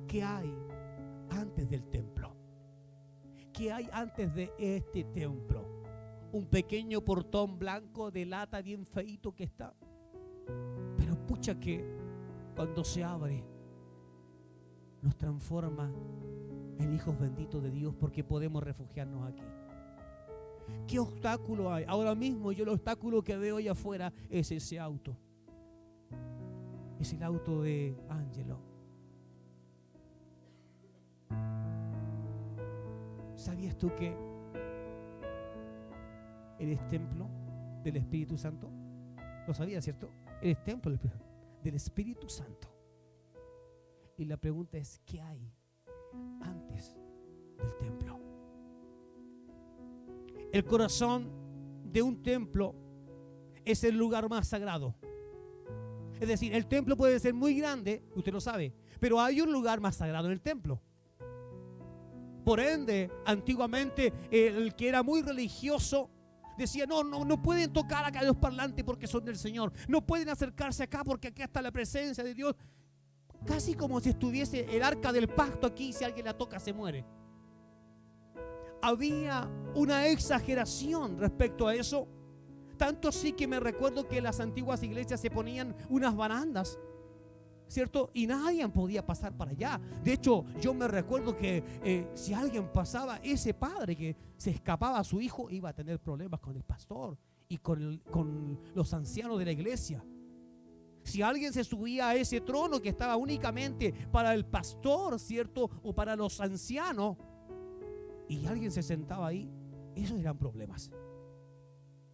¿qué hay antes del templo? ¿Qué hay antes de este templo? Un pequeño portón blanco de lata bien feito que está. Pero pucha que cuando se abre nos transforma en hijos benditos de Dios, porque podemos refugiarnos aquí. ¿Qué obstáculo hay? Ahora mismo yo el obstáculo que veo allá afuera es ese auto. Es el auto de Ángelo. ¿Sabías tú que eres templo del Espíritu Santo? Lo sabías, ¿cierto? Eres templo del Espíritu Santo. Y la pregunta es, ¿qué hay antes del templo? El corazón de un templo es el lugar más sagrado. Es decir, el templo puede ser muy grande, usted lo sabe, pero hay un lugar más sagrado en el templo. Por ende, antiguamente el que era muy religioso decía, no pueden tocar acá los parlantes porque son del Señor. No pueden acercarse acá porque acá está la presencia de Dios. Casi como si estuviese el arca del pacto aquí, y si alguien la toca se muere. Había una exageración respecto a eso. Tanto sí que me recuerdo que en las antiguas iglesias se ponían unas barandas, ¿cierto? Y nadie podía pasar para allá. De hecho, yo me recuerdo que si alguien pasaba, ese padre que se escapaba a su hijo iba a tener problemas con el pastor y con los ancianos de la iglesia. Si alguien se subía a ese trono que estaba únicamente para el pastor, ¿cierto? O para los ancianos, y alguien se sentaba ahí, esos eran problemas.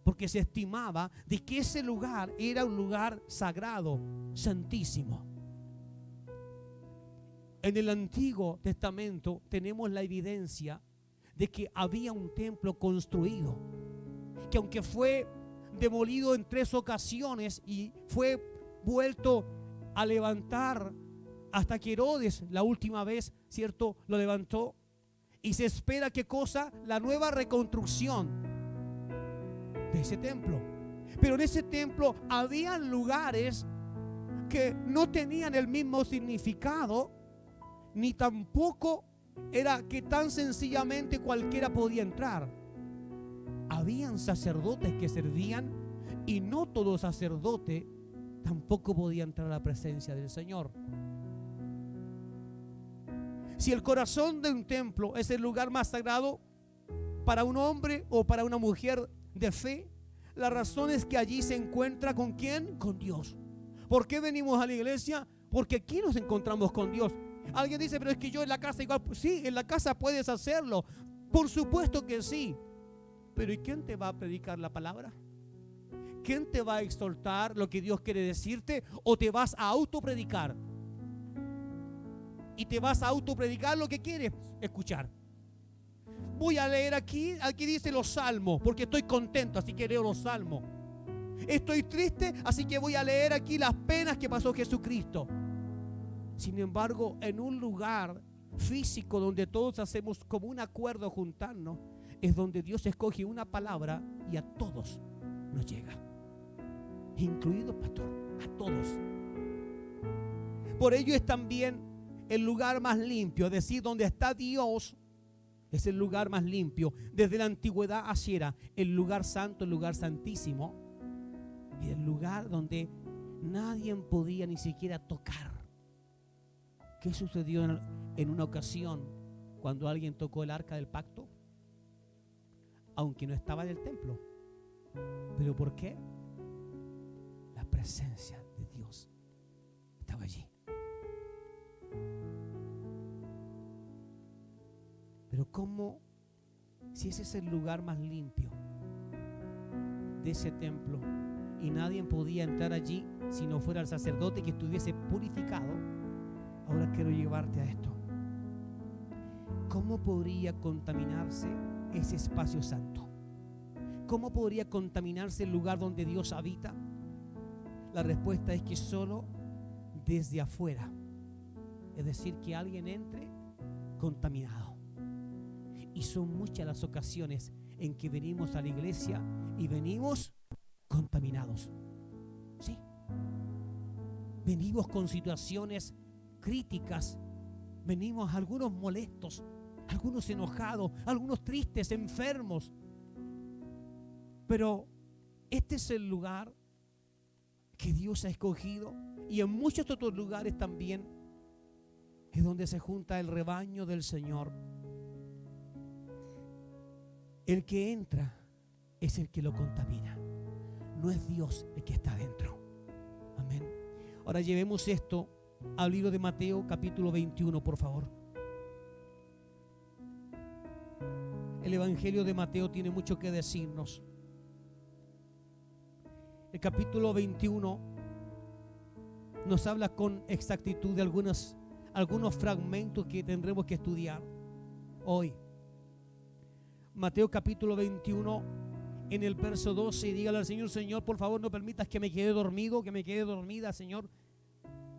Porque se estimaba de que ese lugar era un lugar sagrado, santísimo. En el Antiguo Testamento tenemos la evidencia de que había un templo construido, que aunque fue demolido en 3 ocasiones y fue vuelto a levantar hasta que Herodes la última vez, ¿cierto?, lo levantó. Y se espera, ¿qué cosa? La nueva reconstrucción de ese templo. Pero en ese templo había lugares que no tenían el mismo significado, ni tampoco era que tan sencillamente cualquiera podía entrar. Habían sacerdotes que servían y no todo sacerdote tampoco podía entrar a la presencia del Señor. Si el corazón de un templo es el lugar más sagrado para un hombre o para una mujer de fe, la razón es que allí se encuentra ¿con quién? Con Dios. ¿Por qué venimos a la iglesia? Porque aquí nos encontramos con Dios. Alguien dice, pero es que yo en la casa igual. Sí, en la casa puedes hacerlo. Por supuesto que sí. Pero ¿y quién te va a predicar la palabra? ¿Quién te va a exhortar lo que Dios quiere decirte? ¿O te vas a autopredicar? Y te vas a autopredicar lo que quieres escuchar. Voy a leer aquí dice los salmos, porque estoy contento, así que leo los salmos. Estoy triste, así que voy a leer aquí las penas que pasó Jesucristo. Sin embargo, en un lugar físico donde todos hacemos como un acuerdo juntarnos, es donde Dios escoge una palabra y a todos nos llega, incluido pastor, a todos. Por ello es también el lugar más limpio, es decir, donde está Dios, es el lugar más limpio. Desde la antigüedad era el lugar santo, el lugar santísimo, y el lugar donde nadie podía ni siquiera tocar. ¿Qué sucedió en una ocasión cuando alguien tocó el arca del pacto? Aunque no estaba en el templo. ¿Pero por qué? La presencia de Dios estaba allí. Pero ¿cómo? Si ese es el lugar más limpio de ese templo y nadie podía entrar allí si no fuera el sacerdote que estuviese purificado, ahora quiero llevarte a esto. ¿Cómo podría contaminarse ese espacio santo? ¿Cómo podría contaminarse el lugar donde Dios habita? La respuesta es que solo desde afuera. Es decir, que alguien entre contaminado. Y son muchas las ocasiones en que venimos a la iglesia y venimos contaminados. Sí. Venimos con situaciones críticas Venimos algunos molestos, algunos enojados, algunos tristes, enfermos. Pero este es el lugar que Dios ha escogido, y en muchos otros lugares también es donde se junta el rebaño del Señor. El que entra es el que lo contamina, no es Dios el que está dentro. Amén. Ahora llevemos esto al libro de Mateo capítulo 21, por favor. El Evangelio de Mateo tiene mucho que decirnos. El capítulo 21 nos habla con exactitud de algunos fragmentos que tendremos que estudiar hoy. Mateo capítulo 21, en el verso 12, dígale al Señor: Señor, por favor, no permitas que me quede dormido, que me quede dormida, Señor,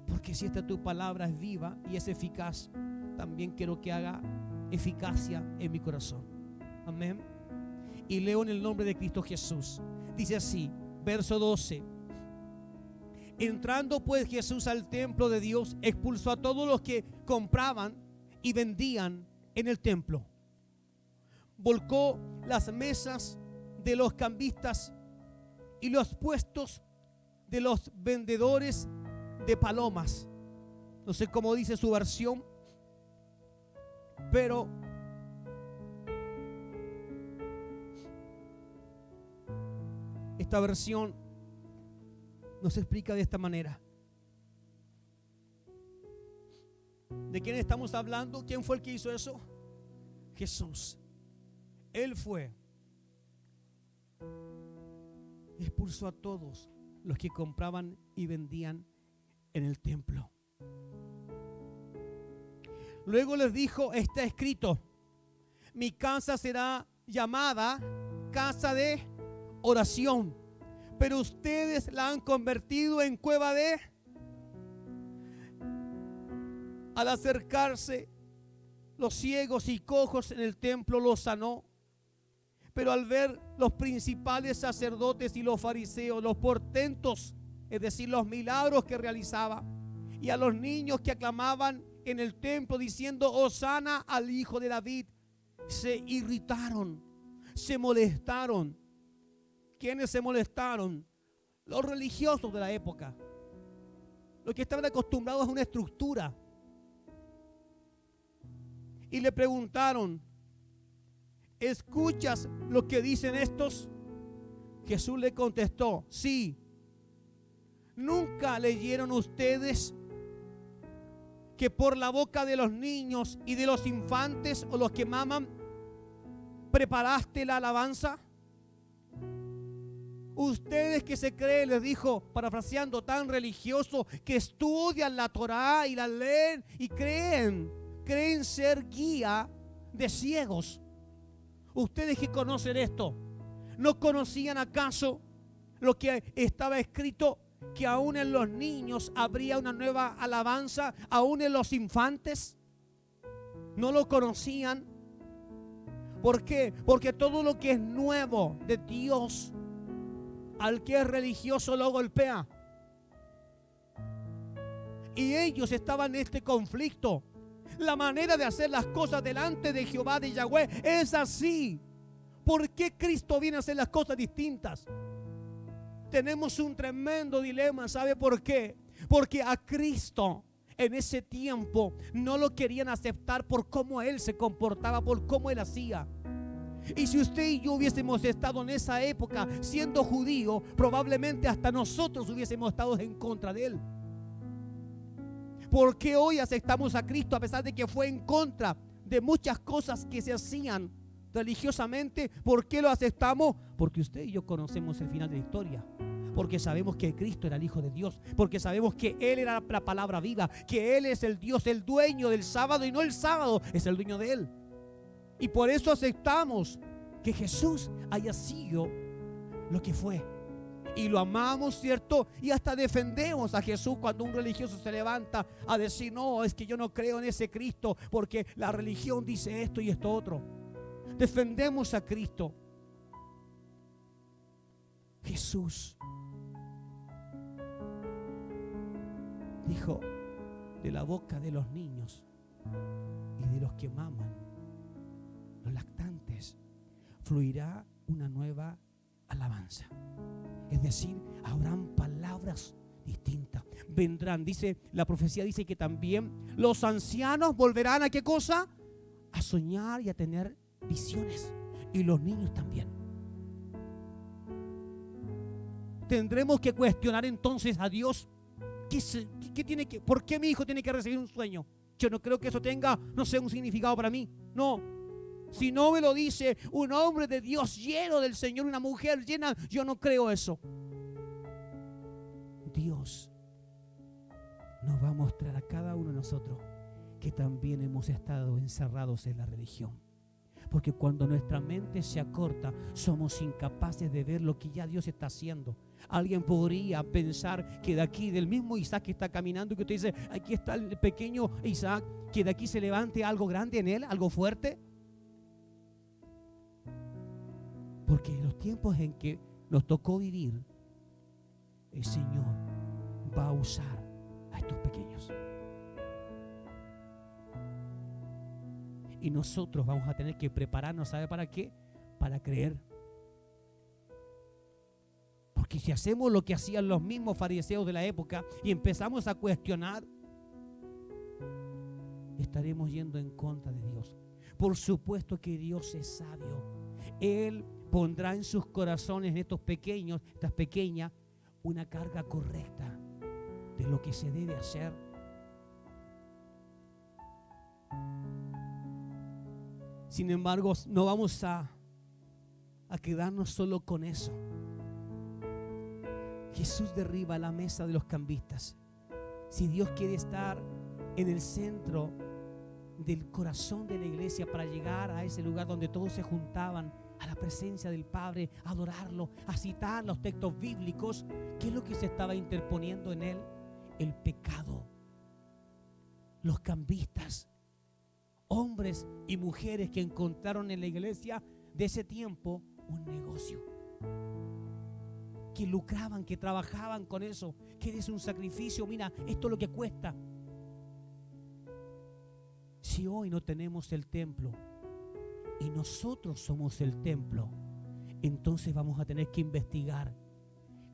porque si esta tu palabra es viva y es eficaz, también quiero que haga eficacia en mi corazón. Amén. Y leo en el nombre de Cristo Jesús. Dice así, verso 12: entrando pues Jesús al templo de Dios, expulsó a todos los que compraban y vendían en el templo. Volcó las mesas de los cambistas y los puestos de los vendedores de palomas. No sé cómo dice su versión, pero esta versión nos explica de esta manera. ¿De quién estamos hablando? ¿Quién fue el que hizo eso? Jesús. Él fue. Expulsó a todos los que compraban y vendían en el templo. Luego les dijo: está escrito, mi casa será llamada casa de oración, pero ustedes la han convertido en cueva de... Al acercarse los ciegos y cojos en el templo los sanó. Pero al ver los principales sacerdotes y los fariseos los portentos, es decir, los milagros que realizaba, y a los niños que aclamaban en el templo diciendo: Hosana al Hijo de David, se irritaron, se molestaron. ¿Quiénes se molestaron? Los religiosos de la época, los que estaban acostumbrados a una estructura. Y le preguntaron: ¿escuchas lo que dicen estos? Jesús le contestó: sí. ¿Nunca leyeron ustedes que por la boca de los niños y de los infantes o los que maman preparaste la alabanza? Ustedes que se creen, les dijo, parafraseando, tan religioso, que estudian la Torá y la leen y creen ser guía de ciegos. Ustedes que conocen esto, ¿no conocían acaso lo que estaba escrito? Que aún en los niños habría una nueva alabanza, aún en los infantes. ¿No lo conocían? ¿Por qué? Porque todo lo que es nuevo de Dios, al que es religioso lo golpea. Y ellos estaban en este conflicto. La manera de hacer las cosas delante de Jehová, de Yahweh, es así. ¿Por qué Cristo viene a hacer las cosas distintas? Tenemos un tremendo dilema. ¿Sabe por qué? Porque a Cristo en ese tiempo no lo querían aceptar por cómo Él se comportaba, por cómo Él hacía. Y si usted y yo hubiésemos estado en esa época siendo judío, probablemente hasta nosotros hubiésemos estado en contra de Él. ¿Por qué hoy aceptamos a Cristo a pesar de que fue en contra de muchas cosas que se hacían religiosamente? ¿Por qué lo aceptamos? Porque usted y yo conocemos el final de la historia. Porque sabemos que Cristo era el Hijo de Dios. Porque sabemos que Él era la palabra viva. Que Él es el Dios, el dueño del sábado, y no el sábado es el dueño de Él. Y por eso aceptamos que Jesús haya sido lo que fue. Y lo amamos, ¿cierto? Y hasta defendemos a Jesús cuando un religioso se levanta a decir: no, es que yo no creo en ese Cristo porque la religión dice esto y esto otro. Defendemos a Cristo. Jesús dijo: de la boca de los niños y de los que maman, los lactantes, fluirá una nueva alabanza. Es decir, habrán palabras distintas. Vendrán, dice, la profecía dice que también los ancianos volverán ¿a qué cosa? A soñar y a tener visiones. Y los niños también. Tendremos que cuestionar entonces a Dios. ¿Por qué mi hijo tiene que recibir un sueño? Yo no creo que eso tenga, no sé, un significado para mí. No. Si no me lo dice un hombre de Dios lleno del Señor, una mujer llena, yo no creo eso. Dios nos va a mostrar a cada uno de nosotros que también hemos estado encerrados en la religión. Porque cuando nuestra mente se acorta, somos incapaces de ver lo que ya Dios está haciendo. Alguien podría pensar que de aquí, del mismo Isaac que está caminando, y que usted dice, aquí está el pequeño Isaac, que de aquí se levante algo grande en él, algo fuerte. Porque en los tiempos en que nos tocó vivir, el Señor va a usar a estos pequeños. Y nosotros vamos a tener que prepararnos, ¿sabe para qué? Para creer. Porque si hacemos lo que hacían los mismos fariseos de la época y empezamos a cuestionar, estaremos yendo en contra de Dios. Por supuesto que Dios es sabio. Él pondrá en sus corazones, en estos pequeños, estas pequeñas, una carga correcta de lo que se debe hacer. Sin embargo, no vamos a quedarnos solo con eso. Jesús derriba la mesa de los cambistas. Si Dios quiere estar en el centro del corazón de la iglesia para llegar a ese lugar donde todos se juntaban a la presencia del Padre, a adorarlo, a citar los textos bíblicos, ¿qué es lo que se estaba interponiendo en él? El pecado. Los cambistas, hombres y mujeres que encontraron en la iglesia de ese tiempo un negocio, que lucraban, que trabajaban con eso, que es un sacrificio. Mira, esto es lo que cuesta. Si hoy no tenemos el templo y nosotros somos el templo, entonces vamos a tener que investigar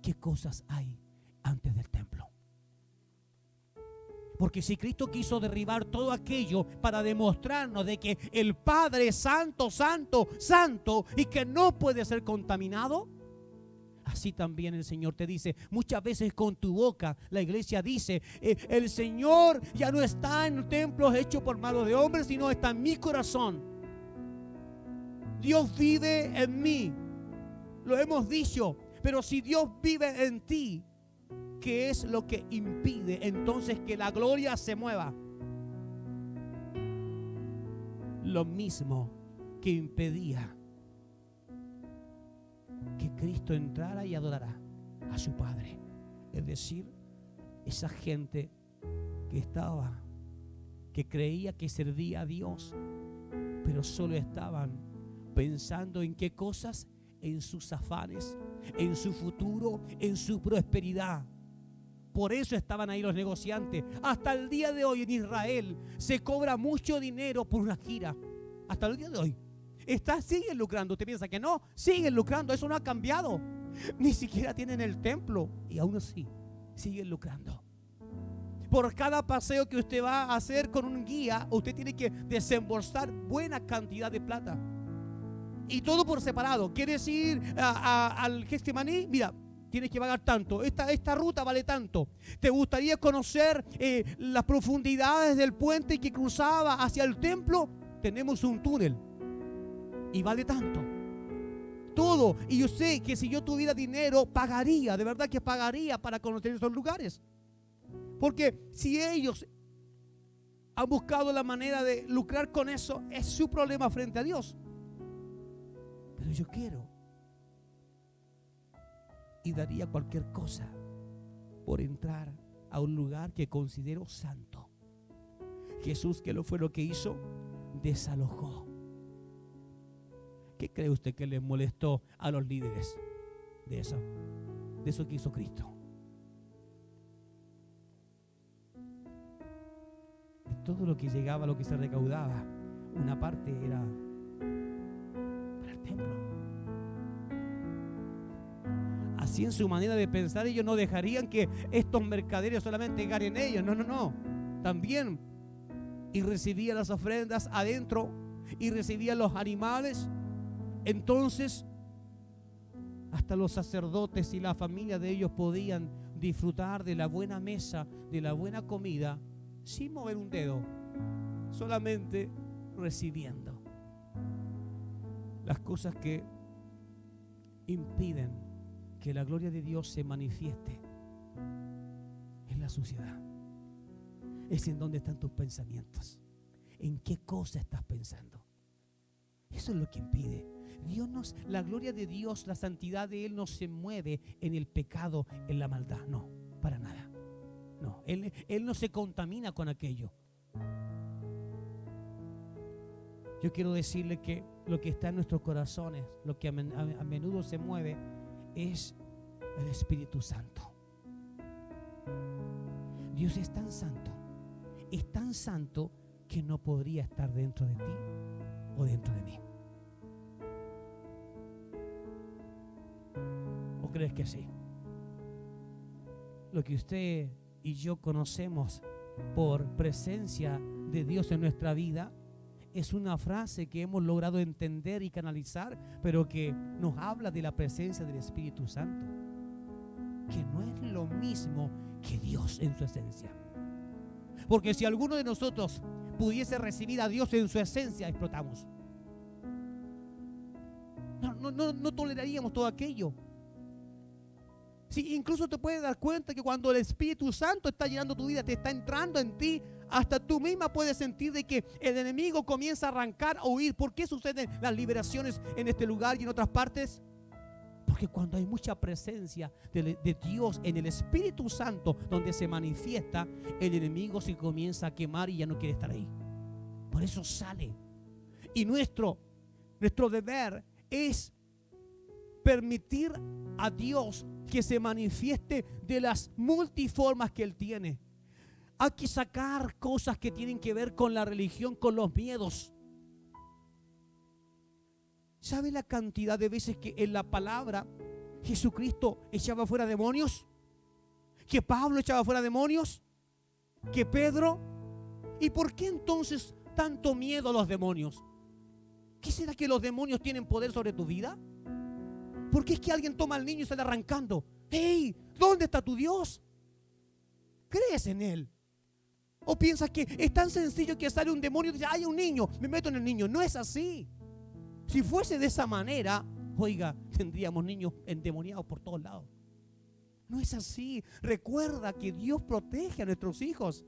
qué cosas hay antes del templo. Porque si Cristo quiso derribar todo aquello para demostrarnos de que el Padre es santo, santo, santo y que no puede ser contaminado, así también el Señor te dice, muchas veces con tu boca la iglesia dice, el Señor ya no está en templos hechos por manos de hombres, sino está en mi corazón. Dios vive en mí. Lo hemos dicho, pero si Dios vive en ti, ¿qué es lo que impide entonces que la gloria se mueva? Lo mismo que impedía que Cristo entrara y adorara a su Padre. Es decir, esa gente que creía que servía a Dios, pero solo estaban pensando en qué cosas, en sus afanes, en su futuro, en su prosperidad. Por eso estaban ahí los negociantes. Hasta el día de hoy en Israel se cobra mucho dinero por una gira. Hasta el día de hoy. Siguen lucrando. ¿Usted piensa que no? Siguen lucrando. Eso no ha cambiado. Ni siquiera tienen el templo. Y aún así, siguen lucrando. Por cada paseo que usted va a hacer con un guía, usted tiene que desembolsar buena cantidad de plata. Y todo por separado. ¿Quieres ir al Getsemaní? Mira, tienes que pagar tanto. Esta ruta vale tanto. ¿Te gustaría conocer las profundidades del puente que cruzaba hacia el templo? Tenemos un túnel y vale tanto. Todo. Y yo sé que si yo tuviera dinero, pagaría, de verdad que pagaría para conocer esos lugares. Porque si ellos han buscado la manera de lucrar con eso, es su problema frente a Dios. Pero yo quiero y daría cualquier cosa por entrar a un lugar que considero santo. Jesús, ¿qué fue lo que hizo? Desalojó. ¿Qué cree usted que les molestó a los líderes de eso que hizo Cristo? todo lo que llegaba, lo que se recaudaba, una parte era para el templo. Así en su manera de pensar, ellos no dejarían que estos mercaderes solamente ganen ellos. No. También. Y recibían las ofrendas adentro y recibían los animales. Entonces, hasta los sacerdotes y la familia de ellos podían disfrutar de la buena mesa, de la buena comida, sin mover un dedo, solamente recibiendo. Las cosas que impiden que la gloria de Dios se manifieste es la suciedad. Es en donde están tus pensamientos. ¿En qué cosa estás pensando? Eso es lo que impide. La gloria de Dios, la santidad de Él no se mueve en el pecado, en la maldad. No, para nada. No, Él no se contamina con aquello. Yo quiero decirle que lo que está en nuestros corazones, lo que a menudo se mueve, es el Espíritu Santo. Dios es tan santo que no podría estar dentro de ti o dentro de mí. ¿O crees que sí? Lo que usted y yo conocemos por presencia de Dios en nuestra vida es una frase que hemos logrado entender y canalizar, pero que nos habla de la presencia del Espíritu Santo, que no es lo mismo que Dios en su esencia. Porque si alguno de nosotros pudiese recibir a Dios en su esencia, explotamos. No toleraríamos todo aquello. Sí, incluso te puedes dar cuenta que cuando el Espíritu Santo está llenando tu vida, te está entrando en ti, hasta tú misma puedes sentir de que el enemigo comienza a arrancar o huir. ¿Por qué suceden las liberaciones en este lugar y en otras partes? Porque cuando hay mucha presencia de Dios en el Espíritu Santo, donde se manifiesta, el enemigo se comienza a quemar y ya no quiere estar ahí. Por eso sale. Y nuestro deber es permitir a Dios que se manifieste de las multiformas que Él tiene. Hay que sacar cosas que tienen que ver con la religión, con los miedos. ¿Sabe la cantidad de veces que en la palabra Jesucristo echaba fuera demonios? ¿Que Pablo echaba fuera demonios? ¿Que Pedro? ¿Y por qué entonces tanto miedo a los demonios? ¿Qué será que los demonios tienen poder sobre tu vida? ¿Por qué es que alguien toma al niño y sale arrancando? ¡Hey! ¿Dónde está tu Dios? ¿Crees en Él? ¿O piensas que es tan sencillo que sale un demonio y dice, hay un niño, me meto en el niño? No es así. Si fuese de esa manera, oiga, tendríamos niños endemoniados por todos lados. No es así. Recuerda que Dios protege a nuestros hijos.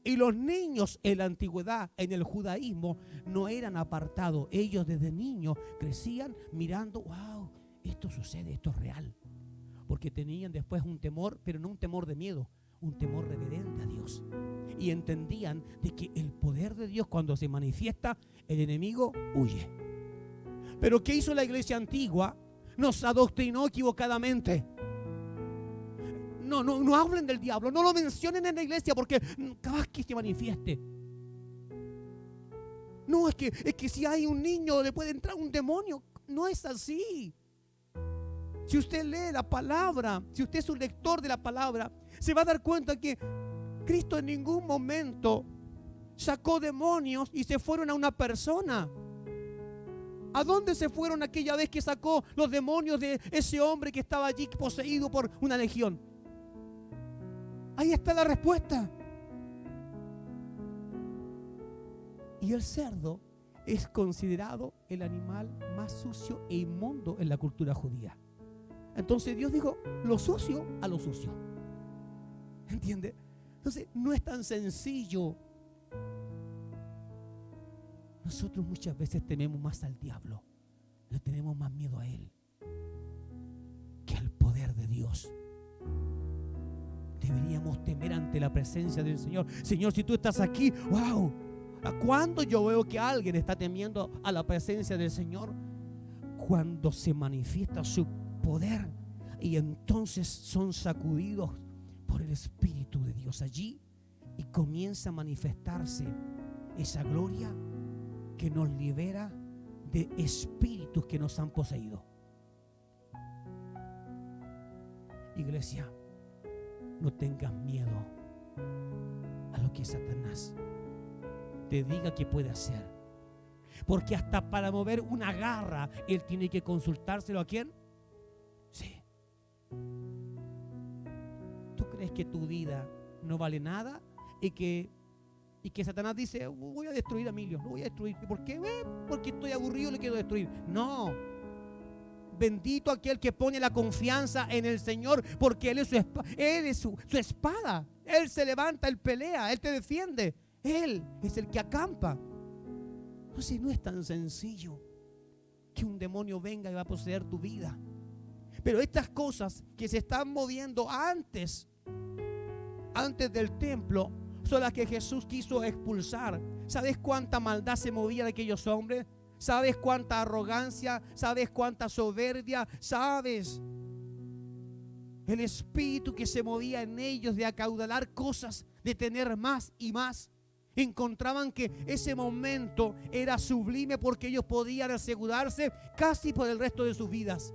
Y los niños en la antigüedad, en el judaísmo, no eran apartados. Ellos desde niños crecían mirando, wow, esto sucede, esto es real. Porque tenían después un temor, pero no un temor de miedo, un temor reverente a Dios. Y entendían de que el poder de Dios, cuando se manifiesta, el enemigo huye. Pero ¿qué hizo la iglesia antigua? Nos adoctrinó equivocadamente. No hablen del diablo, no lo mencionen en la iglesia porque cada vez que se manifieste. No, es que si hay un niño le puede entrar un demonio. No es así. Si usted lee la palabra, si usted es un lector de la palabra, se va a dar cuenta que Cristo en ningún momento sacó demonios y se fueron a una persona. ¿A dónde se fueron aquella vez que sacó los demonios de ese hombre que estaba allí poseído por una legión? Ahí está la respuesta. Y el cerdo es considerado el animal más sucio e inmundo en la cultura judía. Entonces Dios dijo, lo sucio a lo sucio. ¿Entiende? Entonces no es tan sencillo. Nosotros muchas veces tememos más al diablo. Le tenemos más miedo a él que al poder de Dios. Deberíamos temer ante la presencia del Señor. Señor, si tú estás aquí, wow. ¿Cuándo yo veo que alguien está temiendo a la presencia del Señor? Cuando se manifiesta su poder y entonces son sacudidos por el Espíritu de Dios. Allí y comienza a manifestarse esa gloria que nos libera de espíritus que nos han poseído. Iglesia, no tengas miedo a lo que Satanás te diga que puede hacer, porque hasta para mover una garra él tiene que consultárselo. ¿A quién? Sí. ¿Tú crees que tu vida no vale nada y que Satanás dice, voy a destruir a Emilio, lo voy a destruir? ¿Por qué? Porque estoy aburrido, le quiero destruir. No. Bendito aquel que pone la confianza en el Señor, porque Él es su espada. Él se levanta, Él pelea, Él te defiende. Él es el que acampa. Entonces no es tan sencillo que un demonio venga y va a poseer tu vida. Pero estas cosas que se están moviendo antes del templo son las que Jesús quiso expulsar. ¿Sabes cuánta maldad se movía de aquellos hombres? ¿Sabes cuánta arrogancia? ¿Sabes cuánta soberbia? ¿Sabes el espíritu que se movía en ellos de acaudalar cosas, de tener más y más? Encontraban que ese momento era sublime porque ellos podían asegurarse casi por el resto de sus vidas.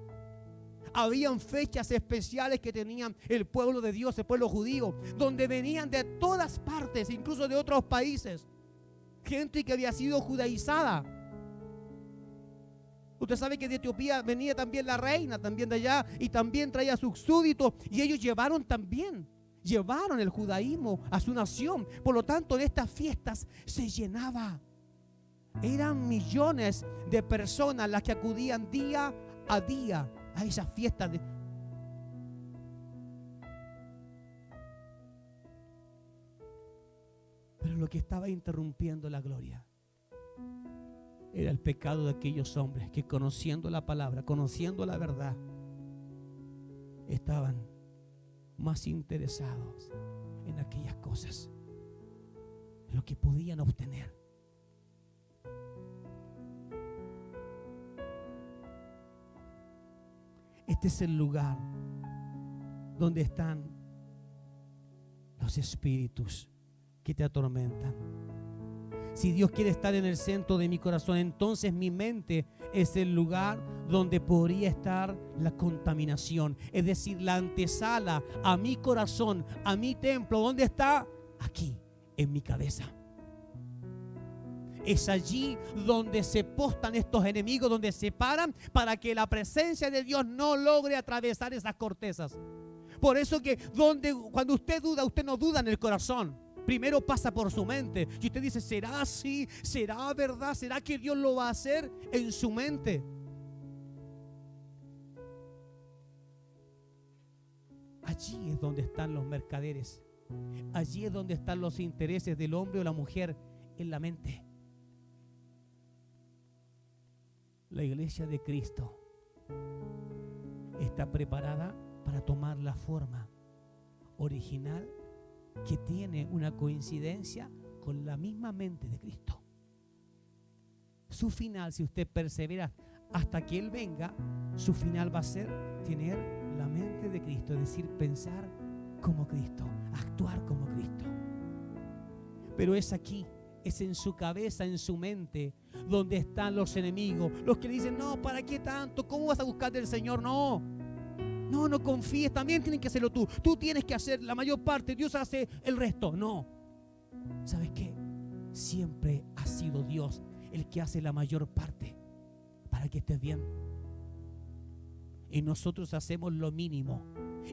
Habían fechas especiales que tenían el pueblo de Dios, el pueblo judío, donde venían de todas partes, incluso de otros países, gente que había sido judaizada. Usted sabe que de Etiopía venía también la reina, también de allá, y también traía sus súbditos, y ellos llevaron el judaísmo a su nación. Por lo tanto, en estas fiestas se llenaba. Eran millones de personas las que acudían día a día a esas fiestas. Pero lo que estaba interrumpiendo la gloria era el pecado de aquellos hombres que, conociendo la palabra, conociendo la verdad, estaban más interesados en aquellas cosas, en lo que podían obtener. Este es el lugar donde están los espíritus que te atormentan. Si Dios quiere estar en el centro de mi corazón, entonces mi mente es el lugar donde podría estar la contaminación. Es decir, la antesala a mi corazón, a mi templo. ¿Dónde está? Aquí, en mi cabeza. Es allí donde se postan estos enemigos, donde se paran para que la presencia de Dios no logre atravesar esas cortezas. Por eso que cuando usted duda, usted no duda en el corazón. Primero pasa por su mente. Y usted dice, ¿será así? ¿Será verdad? ¿Será que Dios lo va a hacer? En su mente. Allí es donde están los mercaderes. Allí es donde están los intereses del hombre o la mujer, en la mente. La iglesia de Cristo está preparada para tomar la forma original que tiene una coincidencia con la misma mente de Cristo. Su final, si usted persevera hasta que Él venga, su final va a ser tener la mente de Cristo, es decir, pensar como Cristo, actuar como Cristo. Pero es aquí, es en su cabeza, en su mente, donde están los enemigos, los que le dicen, no, ¿para qué tanto? ¿Cómo vas a buscar del Señor? No confíes, también tienes que hacerlo tú. Tú tienes que hacer la mayor parte, Dios hace el resto. No. ¿Sabes qué? Siempre ha sido Dios el que hace la mayor parte para que estés bien. Y nosotros hacemos lo mínimo.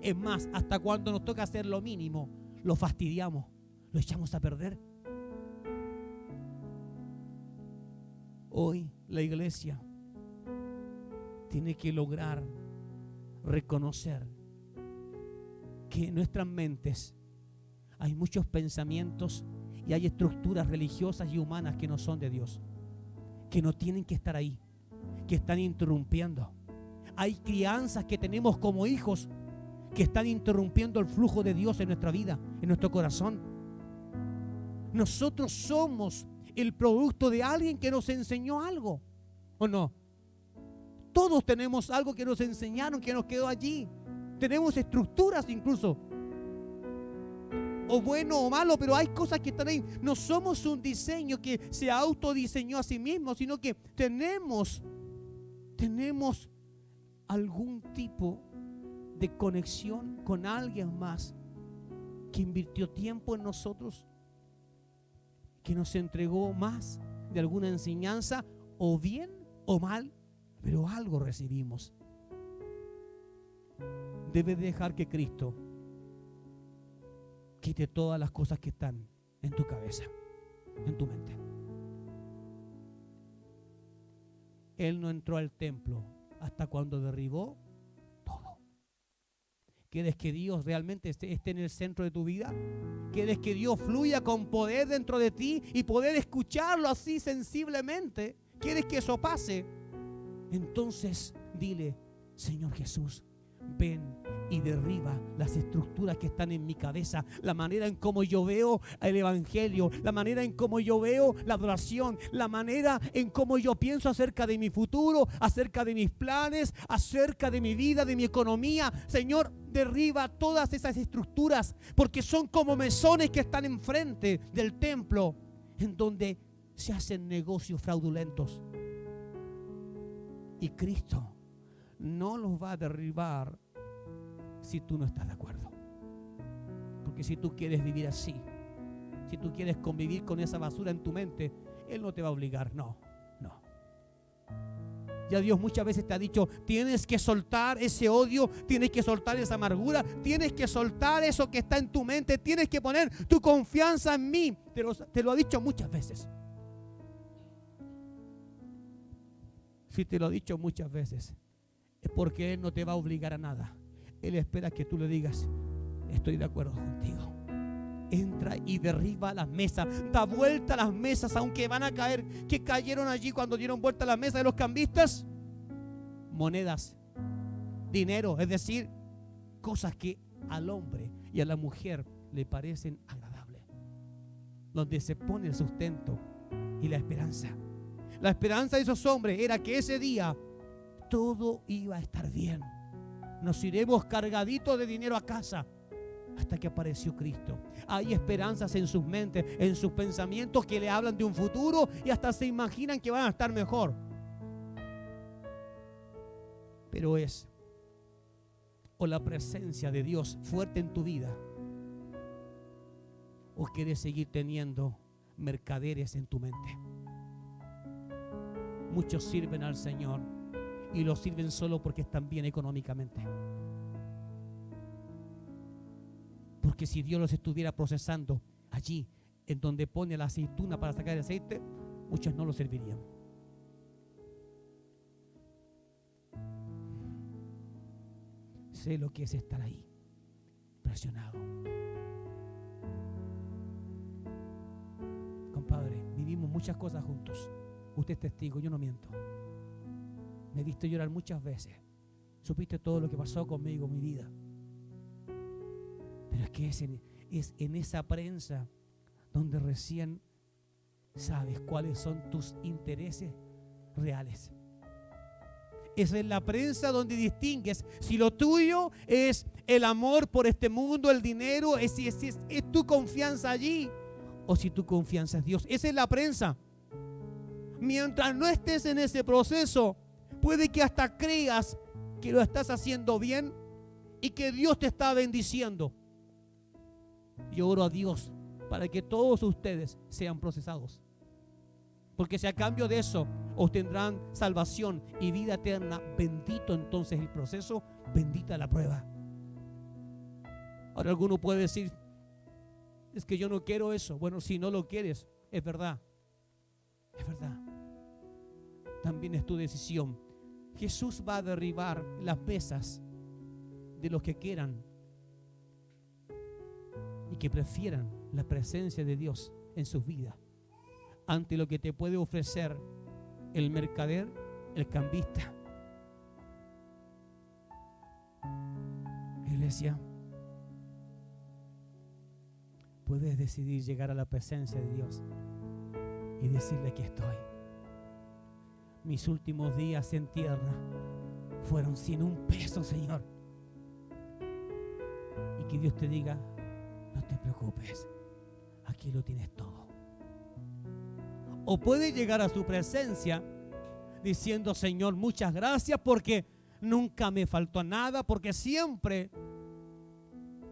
Es más, hasta cuando nos toca hacer lo mínimo, lo fastidiamos, lo echamos a perder. Hoy la iglesia tiene que lograr reconocer que en nuestras mentes hay muchos pensamientos y hay estructuras religiosas y humanas que no son de Dios, que no tienen que estar ahí, que están interrumpiendo. Hay crianzas que tenemos como hijos que están interrumpiendo el flujo de Dios en nuestra vida, en nuestro corazón. Nosotros somos el producto de alguien que nos enseñó algo, ¿o no? Todos tenemos algo que nos enseñaron, que nos quedó allí. Tenemos estructuras incluso. o bueno o malo, pero hay cosas que están ahí. No somos un diseño que se autodiseñó a sí mismo, sino que tenemos algún tipo de conexión con alguien más que invirtió tiempo en nosotros, que nos entregó más de alguna enseñanza, o bien o mal, pero algo recibimos. Debes dejar que Cristo quite todas las cosas que están en tu cabeza, en tu mente. Él no entró al templo hasta cuando derribó todo. ¿Quieres que Dios realmente esté en el centro de tu vida? ¿Quieres que Dios fluya con poder dentro de ti y poder escucharlo así sensiblemente? ¿Quieres que eso pase? Entonces dile: Señor Jesús, ven y derriba las estructuras que están en mi cabeza, la manera en cómo yo veo el evangelio, la manera en cómo yo veo la adoración, la manera en cómo yo pienso acerca de mi futuro, acerca de mis planes, acerca de mi vida, de mi economía. Señor, derriba todas esas estructuras, porque son como mesones que están enfrente del templo, en donde se hacen negocios fraudulentos. Y Cristo no los va a derribar si tú no estás de acuerdo. Porque si tú quieres vivir así, si tú quieres convivir con esa basura en tu mente, Él no te va a obligar. No. Ya Dios muchas veces te ha dicho: tienes que soltar ese odio, tienes que soltar esa amargura, tienes que soltar eso que está en tu mente, tienes que poner tu confianza en mí. Te lo ha dicho muchas veces. Si te lo ha dicho muchas veces, es porque Él no te va a obligar a nada. Él espera que tú le digas: estoy de acuerdo contigo. Entra y derriba las mesas, da vuelta a las mesas, aunque van a caer. ¿Qué cayeron allí cuando dieron vuelta a las mesas de los cambistas? Monedas, dinero, es decir, cosas que al hombre y a la mujer le parecen agradables, donde se pone el sustento y la esperanza. La esperanza de esos hombres era que ese día todo iba a estar bien. Nos iremos cargaditos de dinero a casa, hasta que apareció Cristo. Hay esperanzas en sus mentes, en sus pensamientos, que le hablan de un futuro y hasta se imaginan que van a estar mejor. Pero es o la presencia de Dios fuerte en tu vida, o quieres seguir teniendo mercaderes en tu mente. Muchos sirven al Señor y lo sirven solo porque están bien económicamente. Porque si Dios los estuviera procesando allí, en donde pone la aceituna para sacar el aceite, muchos no lo servirían. Sé lo que es estar ahí, presionado. Compadre, vivimos muchas cosas juntos. Usted es testigo, yo no miento. Me viste llorar muchas veces. Supiste todo lo que pasó conmigo, mi vida. Pero es que es en esa prensa donde recién sabes cuáles son tus intereses reales. Es en la prensa donde distingues si lo tuyo es el amor por este mundo, el dinero, es tu confianza allí, o si tu confianza es Dios. Esa es la prensa. Mientras no estés en ese proceso, puede que hasta creas que lo estás haciendo bien y que Dios te está bendiciendo. Yo oro a Dios para que todos ustedes sean procesados, porque si a cambio de eso obtendrán salvación y vida eterna, bendito entonces el proceso, bendita la prueba. Ahora alguno puede decir: es que yo no quiero eso. Bueno, si no lo quieres, es verdad. Es verdad. También es tu decisión. Jesús va a derribar las mesas de los que quieran y que prefieran la presencia de Dios en sus vidas ante lo que te puede ofrecer el mercader, el cambista. Iglesia, puedes decidir llegar a la presencia de Dios y decirle: aquí estoy. Mis últimos días en tierra fueron sin un peso, Señor. Y que Dios te diga: no te preocupes, aquí lo tienes todo. O puede llegar a su presencia diciendo: Señor, muchas gracias porque nunca me faltó nada, porque siempre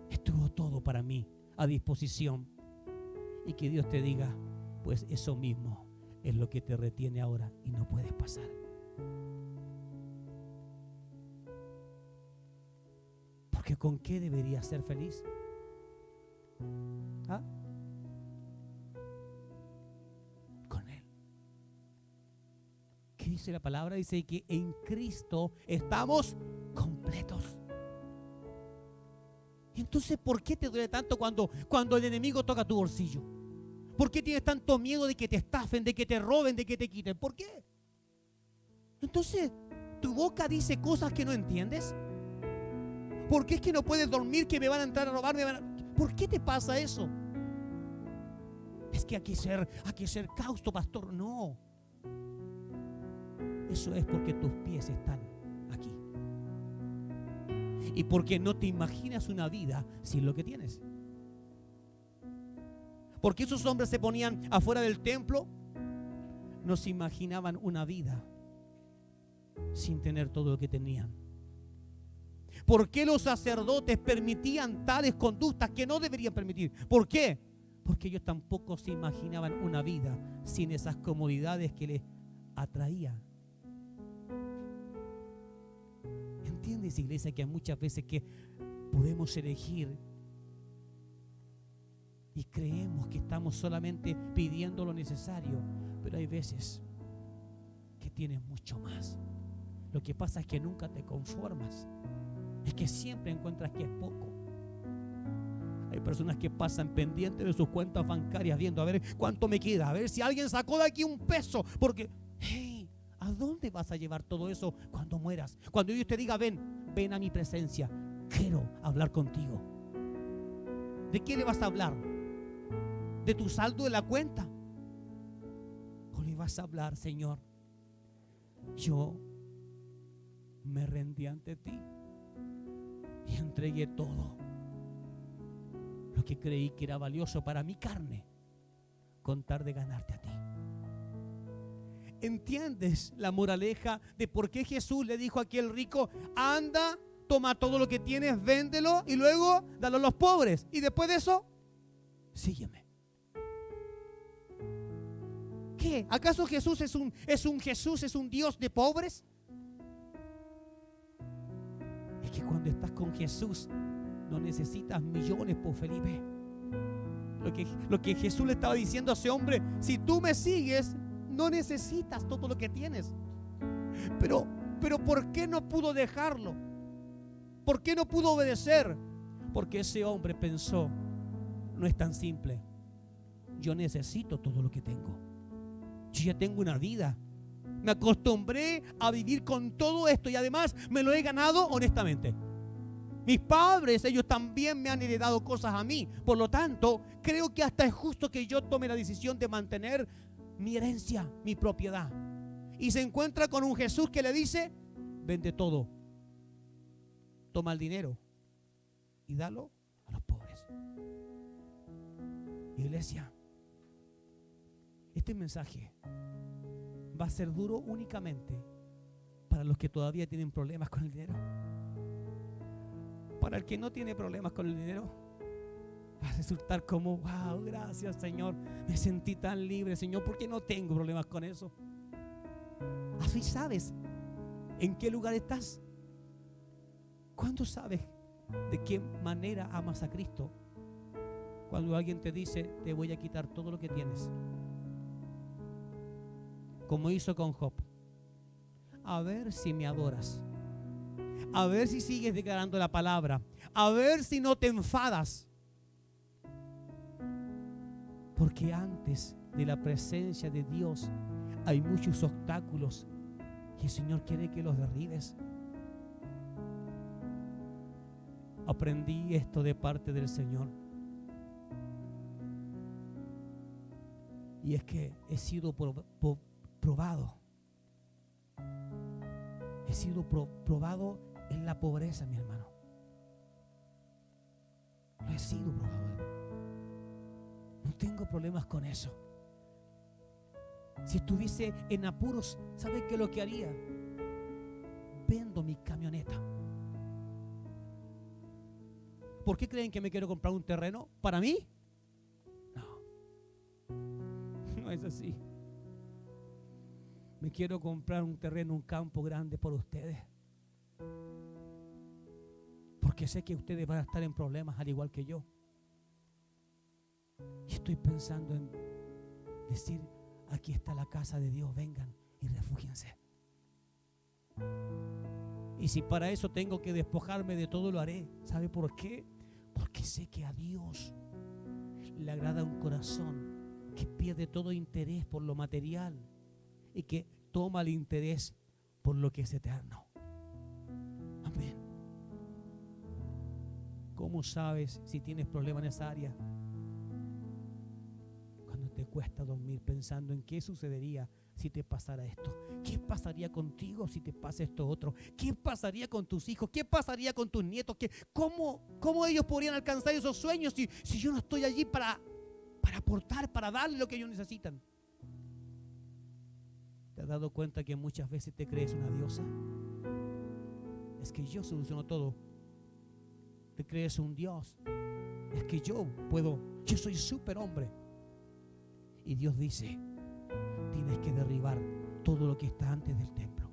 estuvo todo para mí a disposición. Y que Dios te diga: pues eso mismo es lo que te retiene ahora y no puedes pasar. Porque ¿con qué deberías ser feliz? ¿Ah? Con Él. ¿Qué dice la palabra? Dice que en Cristo estamos completos. Entonces, ¿por qué te duele tanto cuando el enemigo toca tu bolsillo? ¿Por qué tienes tanto miedo de que te estafen, de que te roben, de que te quiten? ¿Por qué? Entonces, ¿tu boca dice cosas que no entiendes? ¿Por qué es que no puedes dormir, que me van a entrar a robar? ¿Por qué te pasa eso? Es que hay que ser causto, pastor. No. Eso es porque tus pies están aquí. Y porque no te imaginas una vida sin lo que tienes. Porque esos hombres se ponían afuera del templo, no se imaginaban una vida sin tener todo lo que tenían. ¿Por qué los sacerdotes permitían tales conductas que no deberían permitir? ¿Por qué? Porque ellos tampoco se imaginaban una vida sin esas comodidades que les atraían. ¿Entiendes, iglesia, que hay muchas veces que podemos elegir y creemos que estamos solamente pidiendo lo necesario, pero hay veces que tienes mucho más? Lo que pasa es que nunca te conformas, es que siempre encuentras que es poco. Hay personas que pasan pendientes de sus cuentas bancarias viendo a ver cuánto me queda, a ver si alguien sacó de aquí un peso, porque hey, ¿a dónde vas a llevar todo eso cuando mueras? Cuando Dios te diga: ven a mi presencia, quiero hablar contigo. ¿De qué le vas a hablar? ¿De tu saldo de la cuenta? ¿O le vas a hablar: Señor, yo me rendí ante ti y entregué todo lo que creí que era valioso para mi carne, con tal de ganarte a ti? ¿Entiendes la moraleja de por qué Jesús le dijo a aquel rico: anda, toma todo lo que tienes, véndelo y luego dalo a los pobres, y después de eso, sígueme? ¿Qué? ¿Acaso Jesús es un Dios de pobres? Es que cuando estás con Jesús no necesitas millones, por Felipe. Lo que Jesús le estaba diciendo a ese hombre: si tú me sigues, no necesitas todo lo que tienes. Pero ¿por qué no pudo dejarlo? ¿Por qué no pudo obedecer? Porque ese hombre pensó: no es tan simple. Yo necesito todo lo que tengo. Yo ya tengo una vida. Me acostumbré a vivir con todo esto y además me lo he ganado honestamente. Mis padres, ellos también me han heredado cosas a mí. Por lo tanto, creo que hasta es justo que yo tome la decisión de mantener mi herencia, mi propiedad. Y se encuentra con un Jesús que le dice: vende todo, toma el dinero y dalo a los pobres. Iglesia, este mensaje va a ser duro únicamente para los que todavía tienen problemas con el dinero. Para el que no tiene problemas con el dinero, va a resultar como: wow, gracias, Señor, me sentí tan libre, Señor, porque no tengo problemas con eso. Así sabes en qué lugar estás. ¿Cuándo sabes de qué manera amas a Cristo? Cuando alguien te dice: te voy a quitar todo lo que tienes, como hizo con Job. A ver si me adoras, a ver si sigues declarando la palabra, a ver si no te enfadas. Porque antes de la presencia de Dios hay muchos obstáculos que el Señor quiere que los derribes. Aprendí esto de parte del Señor, y es que he sido probado. He sido probado en la pobreza, mi hermano. Lo he sido probado. No tengo problemas con eso. Si estuviese en apuros, ¿sabe qué es lo que haría? Vendo mi camioneta. ¿Por qué creen que me quiero comprar un terreno? ¿Para mí? No es así. Me quiero comprar un terreno, un campo grande por ustedes. Porque sé que ustedes van a estar en problemas al igual que yo. Y estoy pensando en decir, aquí está la casa de Dios, vengan y refúgiense. Y si para eso tengo que despojarme de todo, lo haré. ¿Sabe por qué? Porque sé que a Dios le agrada un corazón que pierde todo interés por lo material y que toma el interés por lo que es eterno. Amén. ¿Cómo sabes si tienes problemas en esa área? Cuando te cuesta dormir pensando en qué sucedería si te pasara esto. ¿Qué pasaría contigo si te pasa esto otro? ¿Qué pasaría con tus hijos? ¿Qué pasaría con tus nietos? ¿Cómo ellos podrían alcanzar esos sueños si yo no estoy allí para aportar, para darle lo que ellos necesitan? ¿Te has dado cuenta que muchas veces te crees una diosa? Es que yo soluciono todo. Te crees un Dios. Es que yo soy superhombre. Y Dios dice, tienes que derribar todo lo que está antes del templo,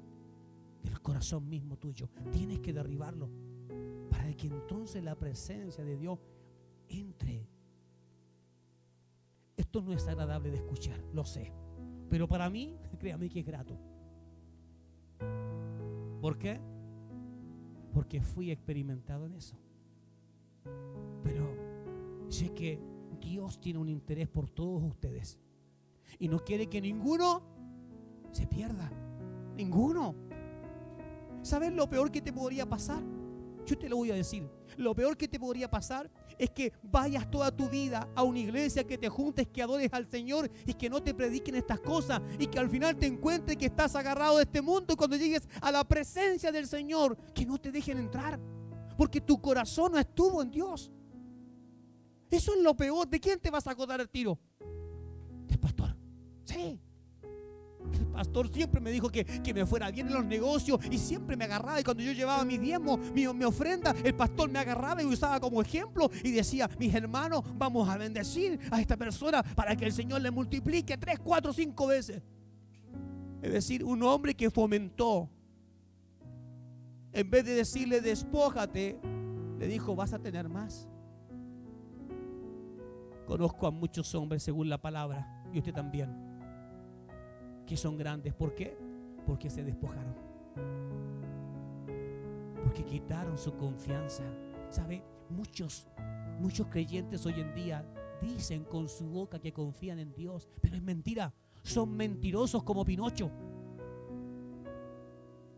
del corazón mismo tuyo. Tienes que derribarlo para que entonces la presencia de Dios entre. Esto no es agradable de escuchar, lo sé, pero para mí, créame que es grato. ¿Por qué? Porque fui experimentado en eso. Pero sé que Dios tiene un interés por todos ustedes y no quiere que ninguno se pierda. Ninguno. ¿Sabes lo peor que te podría pasar? Yo te lo voy a decir. Lo peor que te podría pasar es que vayas toda tu vida a una iglesia, que te juntes, que adores al Señor y que no te prediquen estas cosas y que al final te encuentres que estás agarrado de este mundo y cuando llegues a la presencia del Señor, que no te dejen entrar porque tu corazón no estuvo en Dios. Eso es lo peor. ¿De quién te vas a acordar el tiro? Del pastor. Sí. El pastor siempre me dijo que me fuera bien en los negocios y siempre me agarraba, y cuando yo llevaba mi diezmo, mi ofrenda, el pastor me agarraba y usaba como ejemplo y decía, mis hermanos, vamos a bendecir a esta persona para que el Señor le multiplique 3, 4, 5 veces. Es decir, un hombre que fomentó, en vez de decirle despójate, le dijo, vas a tener más. Conozco a muchos hombres, según la palabra, y usted también, que son grandes. ¿Por qué? Porque se despojaron, porque quitaron su confianza. ¿Sabe? Muchos creyentes hoy en día dicen con su boca que confían en Dios, pero es mentira. Son mentirosos como Pinocho,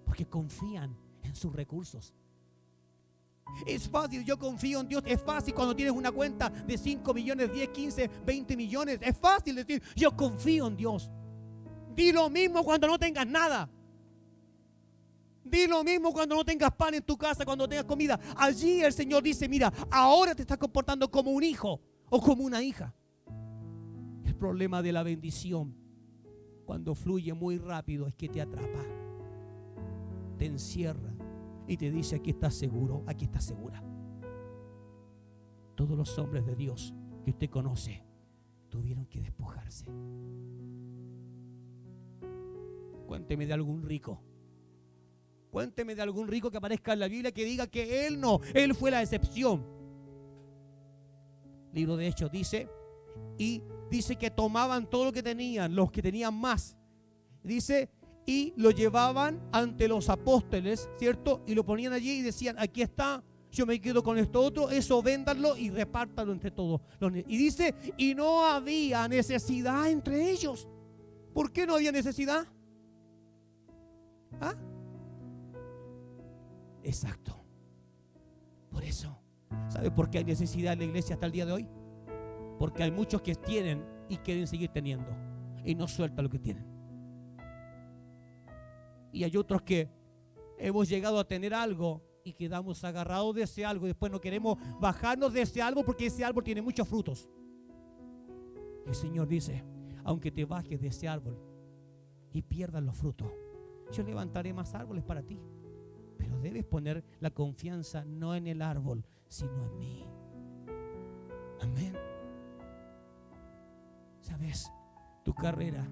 porque confían en sus recursos. Es fácil, yo confío en Dios. Es fácil cuando tienes una cuenta de 5 millones, 10, 15, 20 millones. Es fácil decir, yo confío en Dios. Di lo mismo cuando no tengas nada. Di lo mismo cuando no tengas pan en tu casa, cuando no tengas comida. Allí el Señor dice, mira, ahora te estás comportando como un hijo o como una hija. El problema de la bendición, cuando fluye muy rápido, es que te atrapa, te encierra y te dice, aquí estás seguro, aquí estás segura. Todos los hombres de Dios que usted conoce tuvieron que despojarse. Cuénteme de algún rico. Cuénteme de algún rico que aparezca en la Biblia que diga que él fue la excepción. Libro de Hechos dice que tomaban todo lo que tenían, los que tenían más. Dice, y lo llevaban ante los apóstoles, ¿cierto? Y lo ponían allí y decían, aquí está, yo me quedo con esto otro, eso véndanlo y repártanlo entre todos. Y dice, y no había necesidad entre ellos. ¿Por qué no había necesidad? ¿Ah? Exacto. Por eso. ¿Sabe por qué hay necesidad en la iglesia hasta el día de hoy? Porque hay muchos que tienen y quieren seguir teniendo y no sueltan lo que tienen. Y hay otros que hemos llegado a tener algo y quedamos agarrados de ese algo y después no queremos bajarnos de ese árbol porque ese árbol tiene muchos frutos. El Señor dice: aunque te bajes de ese árbol y pierdas los frutos, yo levantaré más árboles para ti. Pero debes poner la confianza no en el árbol, sino en mí. Amén. ¿Sabes? Tu carrera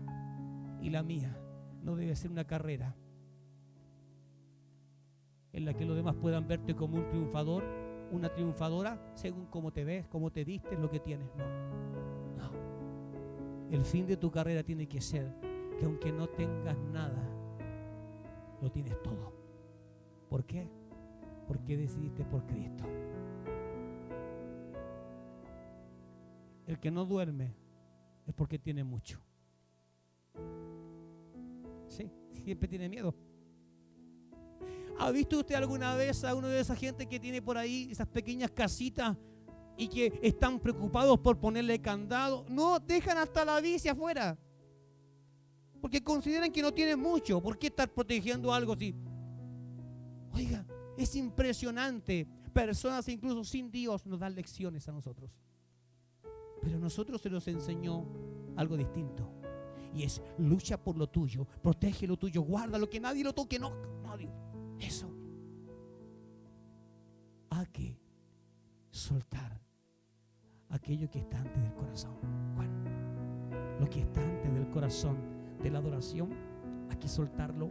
y la mía no debe ser una carrera en la que los demás puedan verte como un triunfador, una triunfadora, según cómo te ves, cómo te vistes, lo que tienes. No. El fin de tu carrera tiene que ser que aunque no tengas nada, lo tienes todo. ¿Por qué? Porque decidiste por Cristo. El que no duerme es porque tiene mucho. Sí, siempre tiene miedo. ¿Ha visto usted alguna vez a uno de esa gente que tiene por ahí esas pequeñas casitas y que están preocupados por ponerle candado? No, dejan hasta la bici afuera, porque consideran que no tienen mucho. ¿Por qué estar protegiendo algo así? Oiga, es impresionante. Personas incluso sin Dios nos dan lecciones a nosotros. Pero a nosotros se nos enseñó algo distinto. Y es: lucha por lo tuyo, protege lo tuyo, guarda lo que nadie lo toque. No, nadie. Eso. Hay que soltar aquello que está antes del corazón. Bueno, lo que está antes del corazón de la adoración, hay que soltarlo.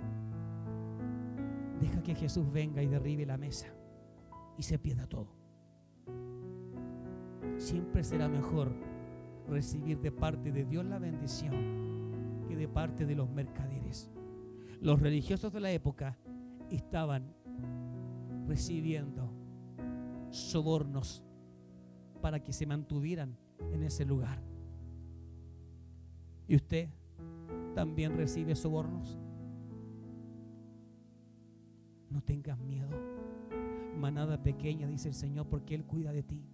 Deja que Jesús venga y derribe la mesa y se pierda todo. Siempre será mejor recibir de parte de Dios la bendición que de parte de los mercaderes. Los religiosos de la época estaban recibiendo sobornos para que se mantuvieran en ese lugar. ¿Y usted también recibe sobornos? No tengas miedo, manada pequeña, dice el Señor, porque Él cuida de ti.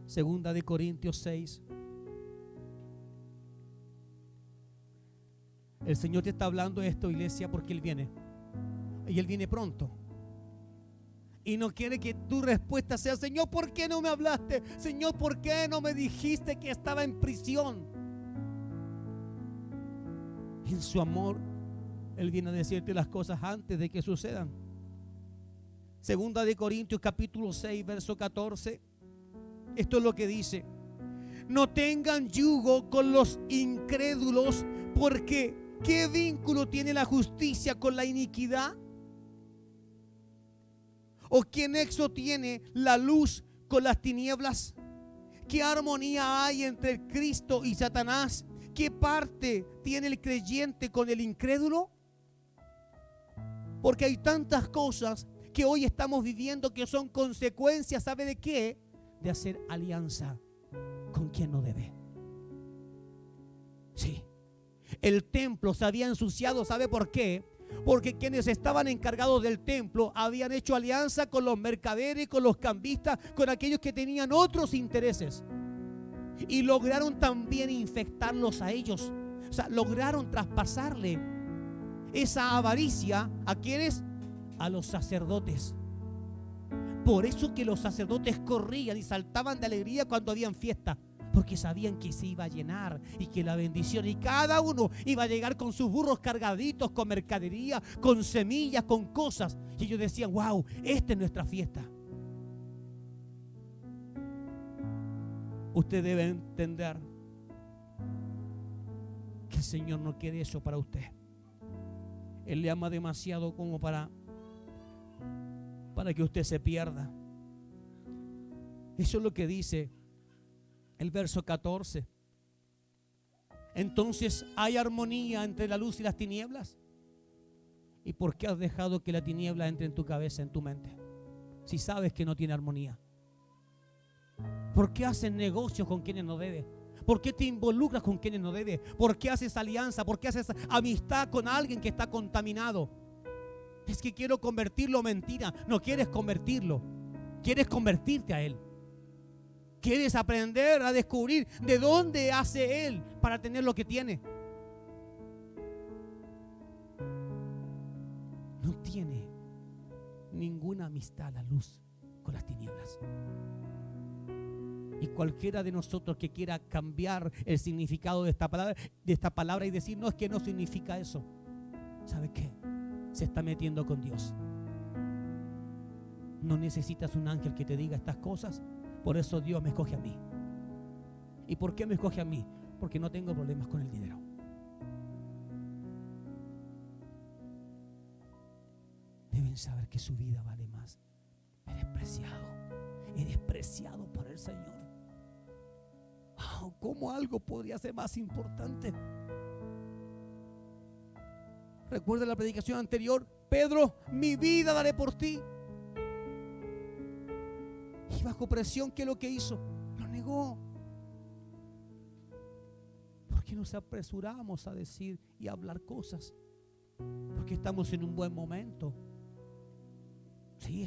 Segunda de Corintios 6. El Señor te está hablando esto, iglesia, porque Él viene. Y Él viene pronto. Y no quiere que tu respuesta sea: Señor, ¿por qué no me hablaste? Señor, ¿por qué no me dijiste que estaba en prisión? En su amor, Él viene a decirte las cosas antes de que sucedan. Segunda de Corintios capítulo 6, verso 14. Esto es lo que dice: no tengan yugo con los incrédulos, porque ¿qué vínculo tiene la justicia con la iniquidad? ¿O qué nexo tiene la luz con las tinieblas? ¿Qué armonía hay entre Cristo y Satanás? ¿Qué parte tiene el creyente con el incrédulo? Porque hay tantas cosas que hoy estamos viviendo que son consecuencias, ¿sabe de qué? De hacer alianza con quien no debe. Sí. El templo se había ensuciado, ¿sabe por qué? Porque quienes estaban encargados del templo habían hecho alianza con los mercaderes, con los cambistas, con aquellos que tenían otros intereses. Y lograron también infectarlos a ellos. O sea, lograron traspasarle esa avaricia ¿a quiénes? A los sacerdotes. Por eso que los sacerdotes corrían y saltaban de alegría cuando habían fiesta, porque sabían que se iba a llenar y que la bendición, y cada uno iba a llegar con sus burros cargaditos con mercadería, con semillas, con cosas. Y ellos decían: wow, esta es nuestra fiesta. Usted debe entender que el Señor no quiere eso para usted. Él le ama demasiado como para que usted se pierda. Eso es lo que dice el verso 14. Entonces, ¿hay armonía entre la luz y las tinieblas? ¿Y por qué has dejado que la tiniebla entre en tu cabeza, en tu mente? Si sabes que no tiene armonía. ¿Por qué haces negocios con quienes no debes? ¿Por qué te involucras con quienes no debes? ¿Por qué haces alianza? ¿Por qué haces amistad con alguien que está contaminado? Es que quiero convertirlo, mentira. No quieres convertirlo, quieres convertirte a Él. Quieres aprender a descubrir de dónde hace Él para tener lo que tiene. No tiene ninguna amistad la luz con las tinieblas. Y cualquiera de nosotros que quiera cambiar el significado de esta palabra y decir, no, es que no significa eso, ¿sabe qué? Se está metiendo con Dios. No necesitas un ángel que te diga estas cosas. Por eso Dios me escoge a mí. ¿Y por qué me escoge a mí? Porque no tengo problemas con el dinero. Deben saber que su vida vale más. Eres preciado por el Señor. Oh, ¿cómo algo podría ser más importante? Recuerda la predicación anterior. Pedro, mi vida daré por ti. Y bajo presión, ¿qué es lo que hizo? Lo negó. ¿Por qué nos apresuramos a decir y a hablar cosas? Porque estamos en un buen momento. Sí,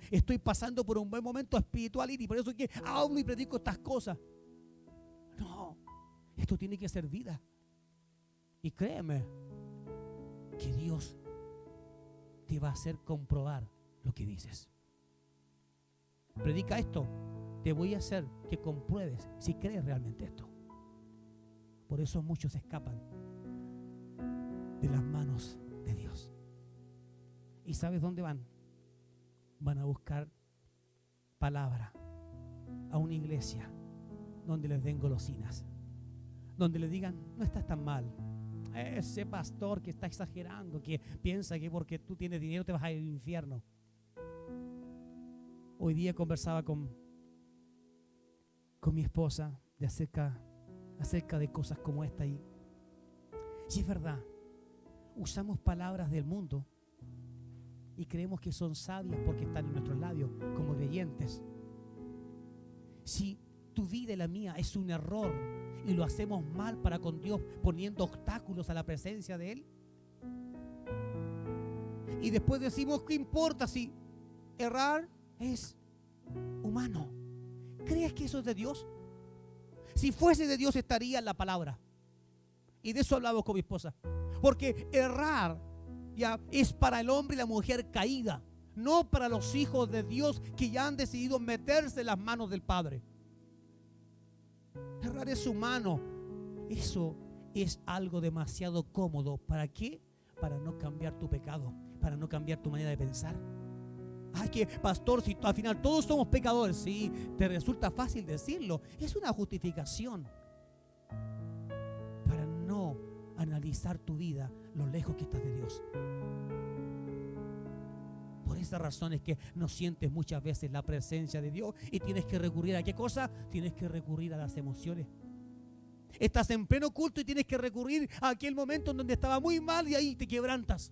estoy pasando por un buen momento espiritual y por eso es que hablo y predico estas cosas. No, esto tiene que ser vida. Y créeme que Dios te va a hacer comprobar lo que dices. Predica esto, te voy a hacer que compruebes si crees realmente esto. Por eso muchos escapan de las manos de Dios. ¿Y sabes dónde van? Van a buscar palabra a una iglesia donde les den golosinas, donde les digan, no estás tan mal. Ese pastor que está exagerando, que piensa que porque tú tienes dinero te vas a ir al infierno. Hoy día conversaba con mi esposa acerca de cosas como esta. Y si es verdad, usamos palabras del mundo y creemos que son sabias porque están en nuestros labios como creyentes. Si tu vida y la mía es un error y lo hacemos mal para con Dios, poniendo obstáculos a la presencia de Él, y después decimos, ¿qué importa si errar es humano? ¿Crees que eso es de Dios? Si fuese de Dios estaría en la palabra. Y de eso hablamos con mi esposa. Porque errar ya es para el hombre y la mujer caída, no para los hijos de Dios que ya han decidido meterse en las manos del Padre. Errar es humano. Eso es algo demasiado cómodo. ¿Para qué? Para no cambiar tu pecado, para no cambiar tu manera de pensar. Ay, que pastor, si al final todos somos pecadores. Sí, te resulta fácil decirlo. Es una justificación para no analizar tu vida, lo lejos que estás de Dios. Por esa razón es que no sientes muchas veces la presencia de Dios y tienes que recurrir ¿a qué cosa? Tienes que recurrir a las emociones. Estás en pleno culto y tienes que recurrir a aquel momento en donde estaba muy mal y ahí te quebrantas.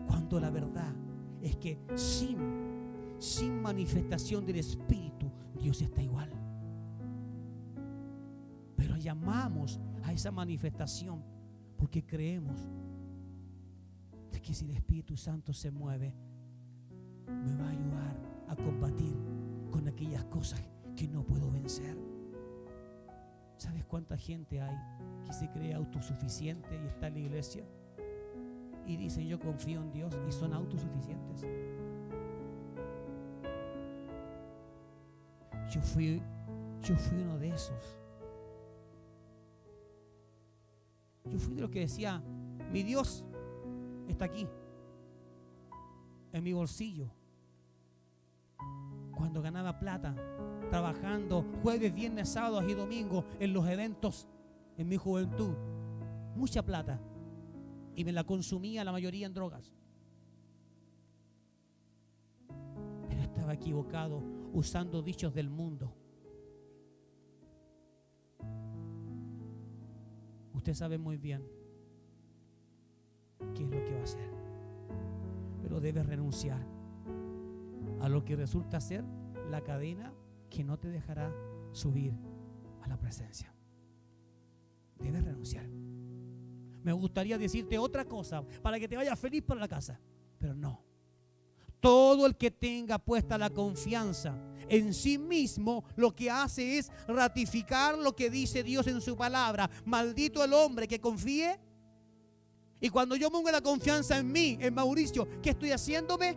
Cuando la verdad es que sin manifestación del Espíritu, Dios está igual. Pero llamamos a esa manifestación porque creemos de que si el Espíritu Santo se mueve, me va a ayudar a combatir con aquellas cosas que no puedo vencer. ¿Sabes cuánta gente hay que se cree autosuficiente y está en la iglesia? Y dicen yo confío en Dios y son autosuficientes. Yo fui uno de esos. Yo fui de los que decía, mi Dios está aquí, en mi bolsillo. Cuando ganaba plata, trabajando jueves, viernes, sábados y domingos en los eventos en mi juventud, mucha plata. Y me la consumía la mayoría en drogas. Pero estaba equivocado usando dichos del mundo. Usted sabe muy bien qué es lo que va a hacer. Pero debe renunciar a lo que resulta ser la cadena que no te dejará subir a la presencia. Debes renunciar. Me gustaría decirte otra cosa para que te vayas feliz para la casa, pero no. Todo el que tenga puesta la confianza en sí mismo, lo que hace es ratificar lo que dice Dios en su palabra. Maldito el hombre que confíe. Y cuando yo pongo la confianza en mí, en Mauricio, ¿qué estoy haciéndome?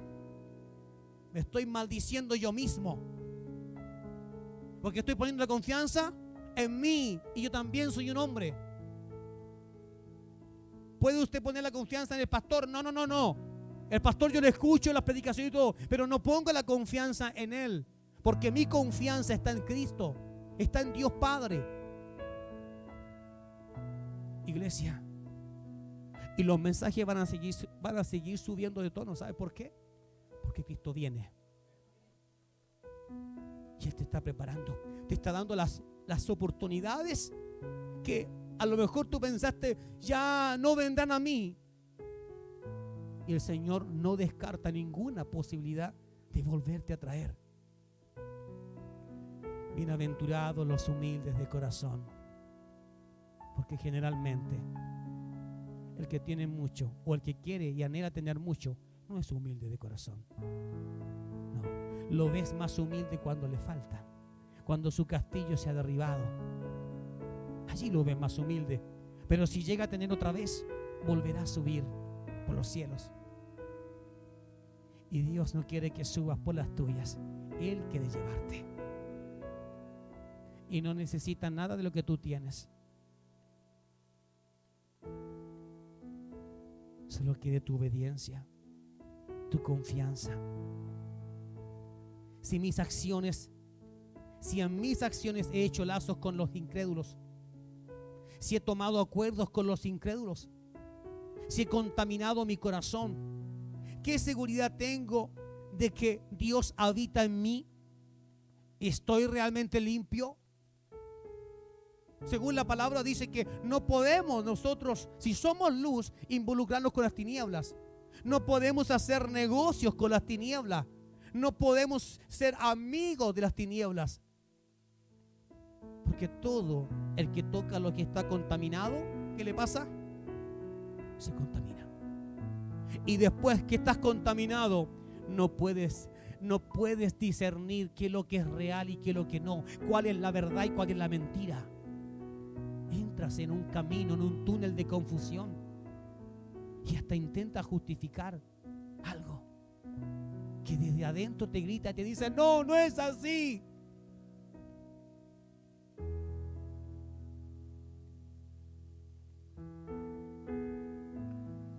me estoy maldiciendo yo mismo. Porque estoy poniendo la confianza en mí y yo también soy un hombre. ¿Puede usted poner la confianza en el pastor? No, no, no, no. El pastor yo le escucho en las predicaciones y todo, pero no pongo la confianza en él, porque mi confianza está en Cristo, está en Dios Padre. Iglesia, y los mensajes van a seguir subiendo de tono. ¿Sabe por qué? Porque Cristo viene. Y Él te está preparando, te está dando las oportunidades que a lo mejor tú pensaste ya no vendrán a mí. Y el Señor no descarta ninguna posibilidad de volverte a traer. Bienaventurados los humildes de corazón, porque generalmente el que tiene mucho o el que quiere y anhela tener mucho no es humilde de corazón. No, lo ves más humilde cuando le falta, cuando su castillo se ha derribado. Allí lo ves más humilde, pero si llega a tener otra vez, volverá a subir por los cielos. Y Dios no quiere que subas por las tuyas, Él quiere llevarte. Y no necesita nada de lo que tú tienes. Solo quiere tu obediencia, tu confianza. Si en mis acciones he hecho lazos con los incrédulos, si he tomado acuerdos con los incrédulos, si he contaminado mi corazón, ¿qué seguridad tengo de que Dios habita en mí? ¿Estoy realmente limpio? Según la palabra dice que no podemos nosotros, si somos luz, involucrarnos con las tinieblas. No podemos hacer negocios con las tinieblas. No podemos ser amigos de las tinieblas. Porque todo el que toca lo que está contaminado, ¿qué le pasa? Se contamina. Y después que estás contaminado, no puedes discernir qué es lo que es real y qué es lo que no, cuál es la verdad y cuál es la mentira. Entras en un camino, en un túnel de confusión y hasta intentas justificar algo que desde adentro te grita y te dice: no, no es así.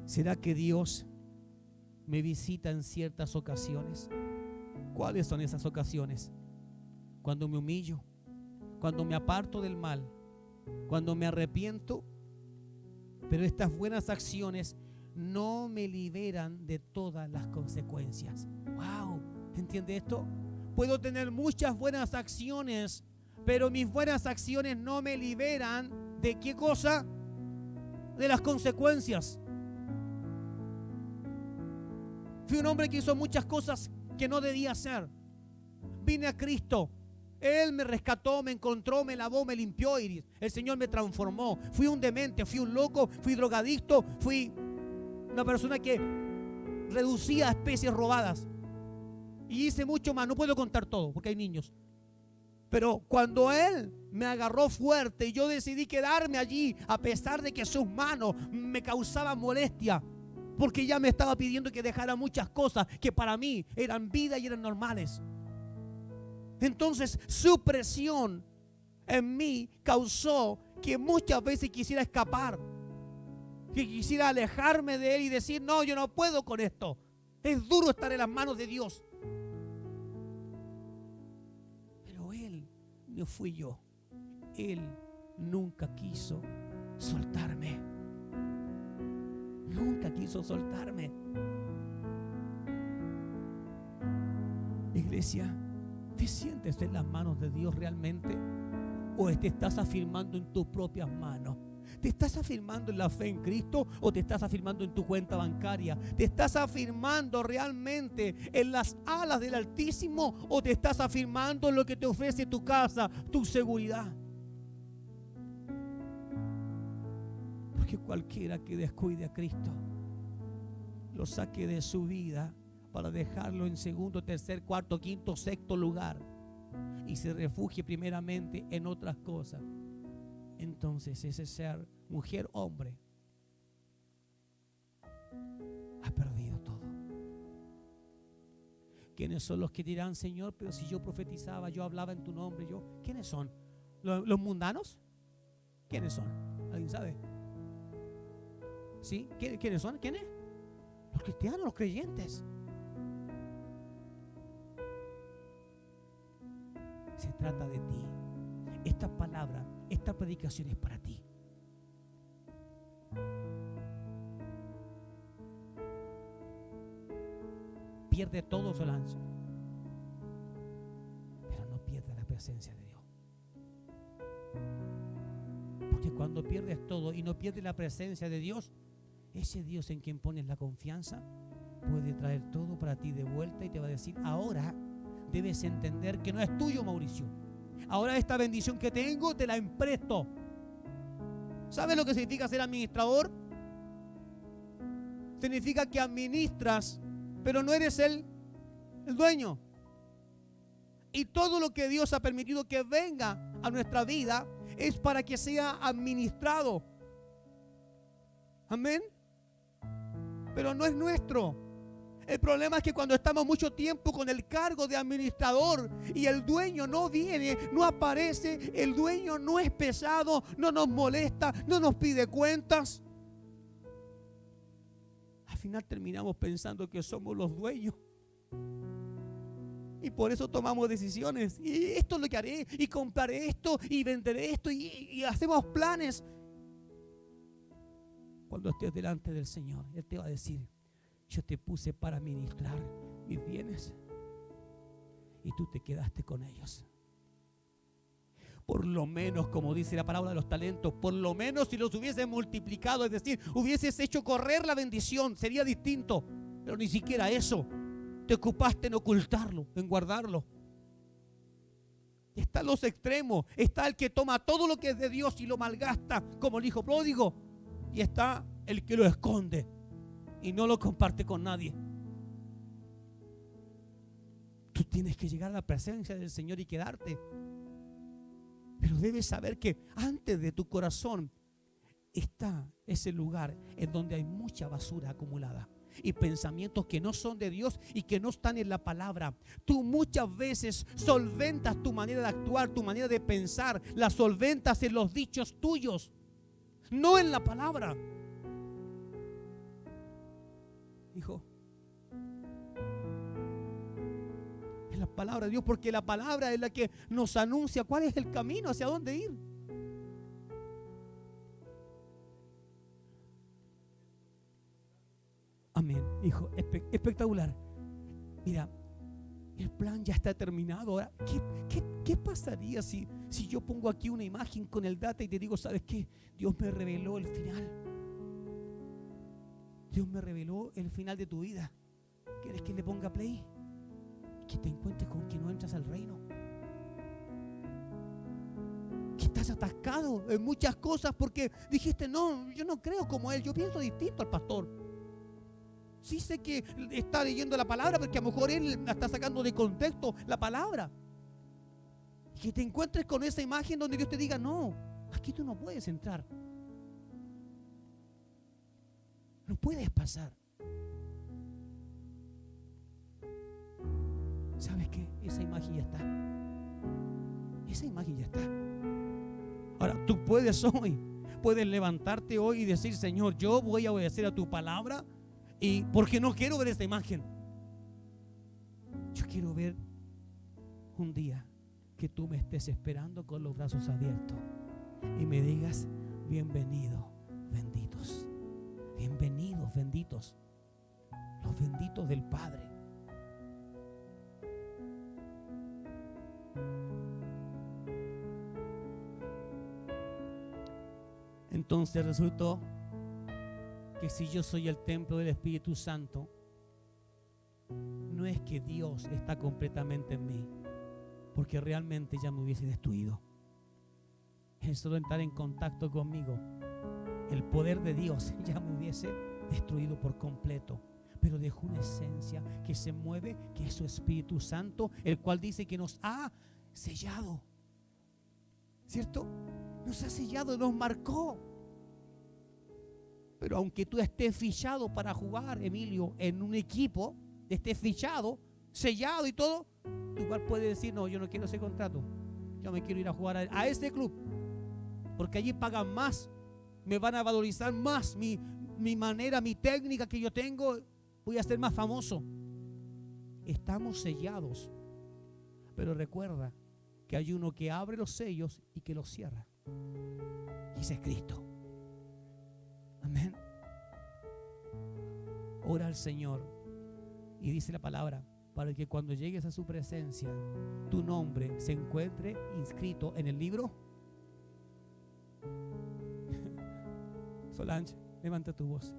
¿Será que Dios me visita en ciertas ocasiones? ¿Cuáles son esas ocasiones? Cuando me humillo, cuando me aparto del mal, cuando me arrepiento. Pero estas buenas acciones no me liberan de todas las consecuencias. ¡Wow! ¿Entiende esto? Puedo tener muchas buenas acciones, pero mis buenas acciones no me liberan ¿de qué cosa? De las consecuencias. Fui un hombre que hizo muchas cosas que no debía hacer. Vine a Cristo. Él me rescató, me encontró, me lavó, me limpió y el Señor me transformó. Fui un demente, fui un loco, fui drogadicto, fui una persona que reducía a especies robadas. Y hice mucho más, no puedo contar todo porque hay niños. Pero cuando Él me agarró fuerte y yo decidí quedarme allí, a pesar de que sus manos me causaban molestia, porque ya me estaba pidiendo que dejara muchas cosas que para mí eran vida y eran normales. Entonces su presión en mí causó que muchas veces quisiera escapar, que quisiera alejarme de Él y decir: no, yo no puedo con esto. Es duro estar en las manos de Dios. Pero Él no fui yo. Él nunca quiso soltarme. Nunca quiso soltarme. Iglesia, ¿te sientes en las manos de Dios realmente? ¿O te estás afirmando en tus propias manos? ¿Te estás afirmando en la fe en Cristo o te estás afirmando en tu cuenta bancaria? ¿Te estás afirmando realmente en las alas del Altísimo o te estás afirmando en lo que te ofrece tu casa, tu seguridad? Porque cualquiera que descuide a Cristo, lo saque de su vida para dejarlo en segundo, tercer, cuarto, quinto, sexto lugar y se refugie primeramente en otras cosas, entonces ese ser, mujer, hombre, ha perdido todo. ¿Quiénes son los que dirán, Señor, pero si yo profetizaba, yo hablaba en tu nombre? ¿Quiénes son? ¿Los mundanos? ¿Quiénes son? ¿Alguien sabe? ¿Sí? ¿Quiénes son? ¿Quiénes? Los cristianos, los creyentes. Se trata de ti. Esta palabra, esta predicación es para ti. Pierde todo su lanza, pero no pierde la presencia de Dios. Porque cuando pierdes todo y no pierdes la presencia de Dios, ese Dios en quien pones la confianza puede traer todo para ti de vuelta y te va a decir: ahora debes entender que no es tuyo, Mauricio. Ahora esta bendición que tengo te la empresto. ¿Sabes lo que significa ser administrador? Significa que administras, pero no eres el dueño. Y todo lo que Dios ha permitido que venga a nuestra vida es para que sea administrado. Amén. Pero no es nuestro. El problema es que cuando estamos mucho tiempo con el cargo de administrador y el dueño no viene, no aparece, el dueño no es pesado, no nos molesta, no nos pide cuentas, al final terminamos pensando que somos los dueños. Y por eso tomamos decisiones. Y esto es lo que haré, y compraré esto, y venderé esto, y hacemos planes. Cuando estés delante del Señor, Él te va a decir: yo te puse para administrar mis bienes y tú te quedaste con ellos. Por lo menos, como dice la parábola de los talentos, por lo menos si los hubieses multiplicado, es decir, hubieses hecho correr la bendición, sería distinto. Pero ni siquiera eso. Te ocupaste en ocultarlo, en guardarlo. Están los extremos. Está el que toma todo lo que es de Dios y lo malgasta, como el hijo pródigo. Y está el que lo esconde y no lo comparte con nadie. Tú tienes que llegar a la presencia del Señor y quedarte. Pero debes saber que antes de tu corazón está ese lugar en donde hay mucha basura acumulada y pensamientos que no son de Dios y que no están en la palabra. Tú muchas veces solventas tu manera de actuar, tu manera de pensar, la solventas en los dichos tuyos, no en la palabra. Hijo, es la palabra de Dios, porque la palabra es la que nos anuncia cuál es el camino, hacia dónde ir. Amén, hijo, espectacular. Mira, el plan ya está terminado. Ahora, ¿qué pasaría si yo pongo aquí una imagen con el data y te digo: ¿sabes qué? Dios me reveló el final. Dios me reveló el final de tu vida. ¿Quieres que le ponga play? Que te encuentres con que no entras al reino. Que estás atascado en muchas cosas porque dijiste: no, yo no creo como él, yo pienso distinto al pastor. Sí sé que está leyendo la palabra, porque a lo mejor él la está sacando de contexto la palabra. Y que te encuentres con esa imagen donde Dios te diga: no, aquí tú no puedes entrar. No puedes pasar. ¿Sabes qué? Esa imagen ya está. Esa imagen ya está. Ahora, tú puedes levantarte hoy y decir: Señor, yo voy a obedecer a tu palabra, y porque no quiero ver esta imagen. Yo quiero ver un día que tú me estés esperando con los brazos abiertos y me digas: bienvenidos, benditos. Bienvenidos, benditos. Los benditos del Padre. Entonces resultó que si yo soy el templo del Espíritu Santo, no es que Dios está completamente en mí, porque realmente ya me hubiese destruido. Es solo entrar en contacto conmigo, el poder de Dios ya me hubiese destruido por completo. Pero dejó una esencia que se mueve, que es su Espíritu Santo, el cual dice que nos ha sellado, ¿cierto? Nos ha sellado, nos marcó. Pero aunque tú estés fichado para jugar, Emilio, en un equipo, estés fichado, sellado y todo, tú igual puedes decir, no, yo no quiero ese contrato, yo me quiero ir a jugar a este club, porque allí pagan más, me van a valorizar más mi manera, mi técnica que yo tengo, voy a ser más famoso. Estamos sellados, pero recuerda que hay uno que abre los sellos y que los cierra, y ese es Cristo. Amén. Ora al Señor y dice la palabra, para que cuando llegues a su presencia, tu nombre se encuentre inscrito en el libro. Solange, levanta tu voz.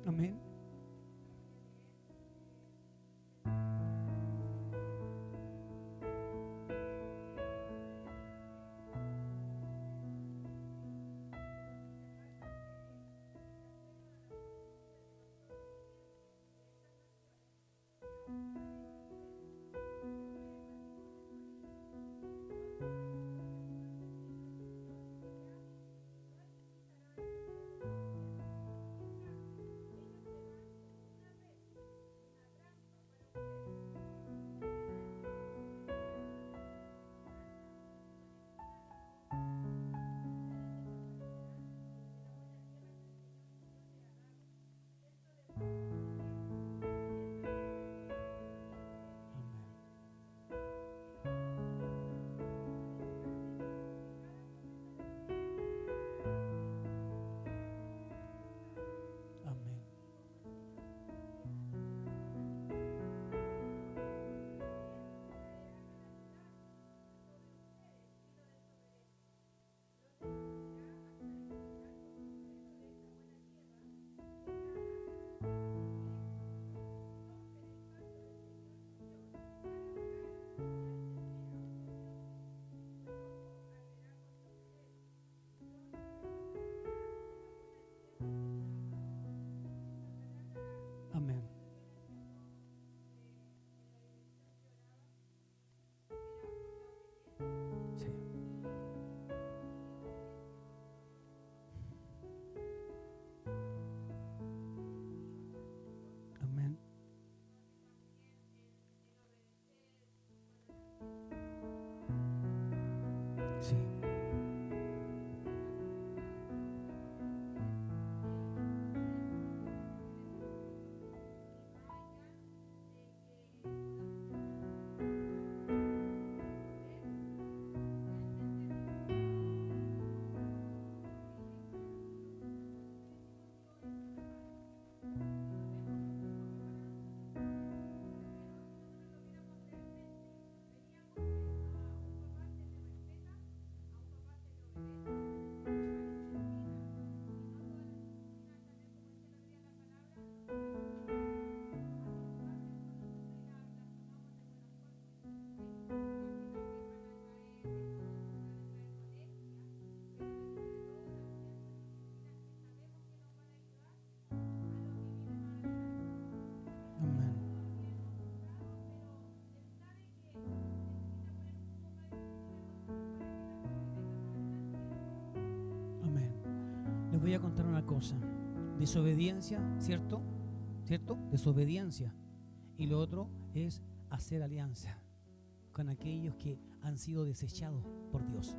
Amén. Amén. Sí. Amén. Sí. Amén. Amén. Les voy a contar una cosa. Desobediencia, ¿cierto? ¿Cierto? Desobediencia. Y lo otro es hacer alianza con aquellos que han sido desechados por Dios.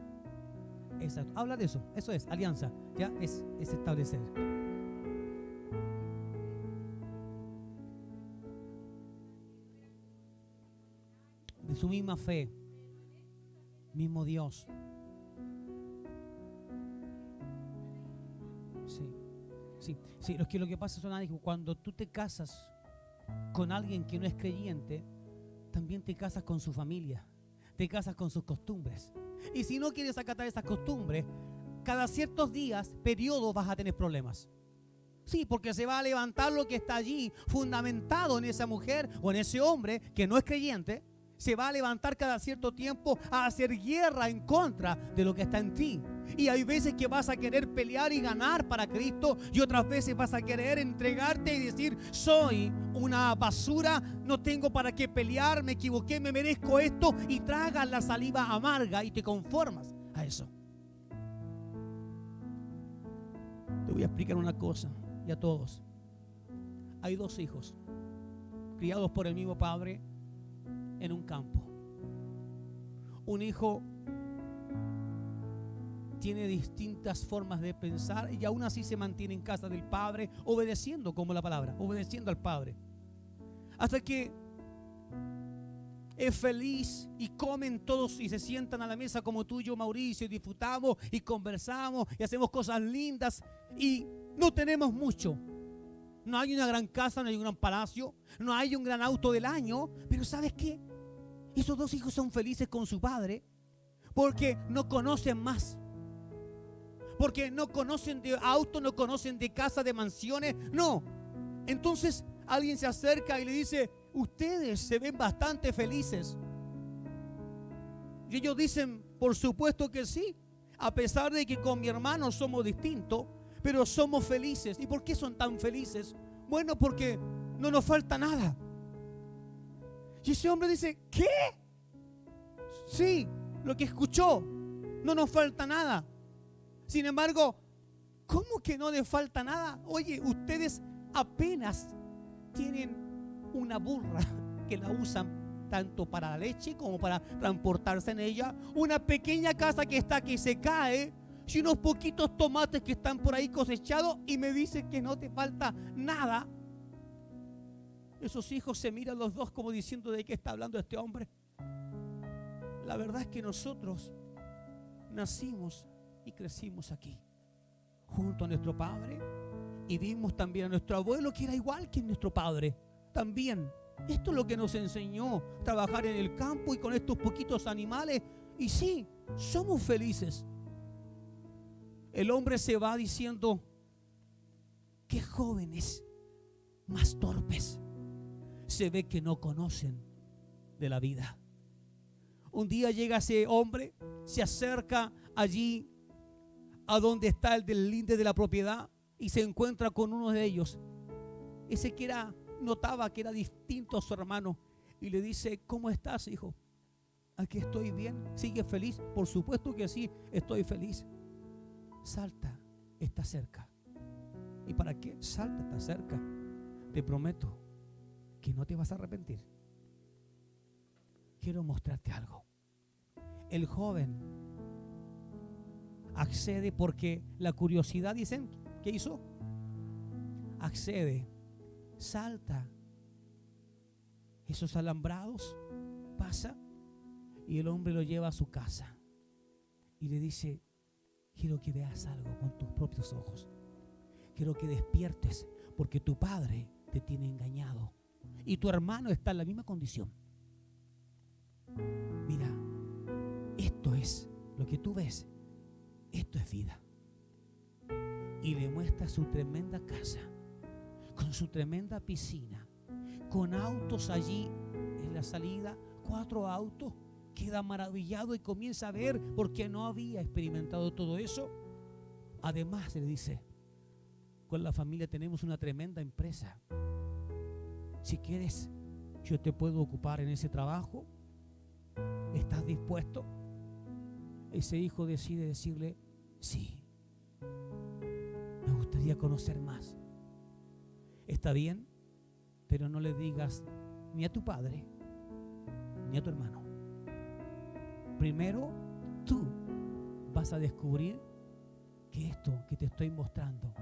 Exacto. Habla de eso. Eso es alianza. Ya es establecer. De su misma fe, mismo Dios. Sí, sí. Lo que pasa es que cuando tú te casas con alguien que no es creyente, también te casas con su familia, te casas con sus costumbres. Y si no quieres acatar esas costumbres, cada ciertos días, periodos, vas a tener problemas. Sí, porque se va a levantar lo que está allí, fundamentado en esa mujer o en ese hombre que no es creyente. Se va a levantar cada cierto tiempo a hacer guerra en contra de lo que está en ti. Y hay veces que vas a querer pelear y ganar para Cristo, y otras veces vas a querer entregarte y decir: soy una basura, no tengo para qué pelear, me equivoqué, me merezco esto, y tragas la saliva amarga y te conformas a eso. Te voy a explicar una cosa, y a todos. Hay dos hijos, criados por el mismo padre en un campo. Un hijo tiene distintas formas de pensar y aún así se mantiene en casa del padre, obedeciendo, como la palabra, obedeciendo al padre. Hasta que es feliz y comen todos y se sientan a la mesa como tú y yo, Mauricio, y disfrutamos y conversamos y hacemos cosas lindas y no tenemos mucho. No hay una gran casa, no hay un gran palacio, no hay un gran auto del año, pero ¿sabes qué? Esos dos hijos son felices con su padre porque no conocen más. Porque no conocen de auto, no conocen de casa, de mansiones, no. Entonces alguien se acerca y le dice: ustedes se ven bastante felices. Y ellos dicen: por supuesto que sí, a pesar de que con mi hermano somos distintos, pero somos felices. ¿Y por qué son tan felices? Bueno, porque no nos falta nada. Y ese hombre dice: ¿qué? Sí, lo que escuchó, no nos falta nada. Sin embargo, ¿cómo que no les falta nada? Oye, ustedes apenas tienen una burra que la usan tanto para la leche como para transportarse en ella, una pequeña casa que se cae y unos poquitos tomates que están por ahí cosechados, y me dice que no te falta nada. Esos hijos se miran los dos como diciendo: ¿de qué está hablando este hombre? La verdad es que nosotros nacimos y crecimos aquí junto a nuestro padre, y vimos también a nuestro abuelo, que era igual que nuestro padre también. Esto es lo que nos enseñó, trabajar en el campo y con estos poquitos animales, y sí, somos felices. El hombre se va diciendo: qué jóvenes más torpes, se ve que no conocen de la vida. Un día llega ese hombre, se acerca allí a donde está el del linde de la propiedad y se encuentra con uno de ellos, ese que notaba que era distinto a su hermano, y le dice: ¿cómo estás, hijo? Aquí estoy bien. ¿Sigues feliz? Por supuesto que sí, estoy feliz. Salta, está cerca. ¿Y para qué? Salta, está cerca. Te prometo que no te vas a arrepentir. Quiero mostrarte algo. El joven accede porque la curiosidad, dicen, ¿qué hizo? Accede, salta esos alambrados, pasa, y el hombre lo lleva a su casa y le dice: quiero que veas algo con tus propios ojos. Quiero que despiertes, porque tu padre te tiene engañado y tu hermano está en la misma condición. Mira, esto es lo que tú ves. Esto es vida. Y le muestra su tremenda casa, con su tremenda piscina, con autos allí en la salida, 4 autos. Queda maravillado y comienza a ver, porque no había experimentado todo eso. Además, le dice: con la familia tenemos una tremenda empresa. Si quieres, yo te puedo ocupar en ese trabajo. ¿Estás dispuesto? Ese hijo decide decirle: sí, me gustaría conocer más. Está bien, pero no le digas ni a tu padre ni a tu hermano. Primero tú vas a descubrir que esto que te estoy mostrando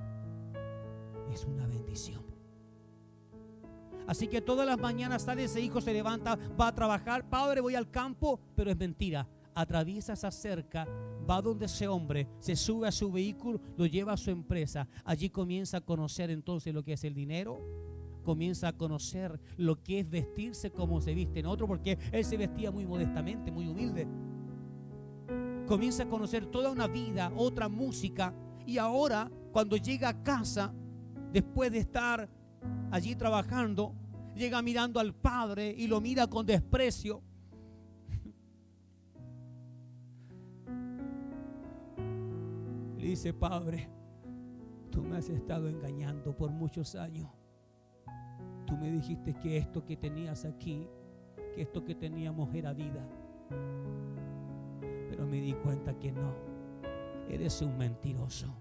es una bendición. Así que todas las mañanas sale ese hijo, se levanta, va a trabajar. Padre, voy al campo. Pero es mentira. Atraviesa esa cerca, va donde ese hombre, se sube a su vehículo, lo lleva a su empresa. Allí comienza a conocer entonces lo que es el dinero, comienza a conocer lo que es vestirse como se viste en otro, porque él se vestía muy modestamente, muy humilde. Comienza a conocer toda una vida, otra música, y ahora cuando llega a casa, después de estar allí trabajando, llega mirando al padre y lo mira con desprecio. Le dice: padre, tú me has estado engañando por muchos años. Tú me dijiste que esto que tenías aquí, que esto que teníamos era vida. Pero me di cuenta que no, eres un mentiroso.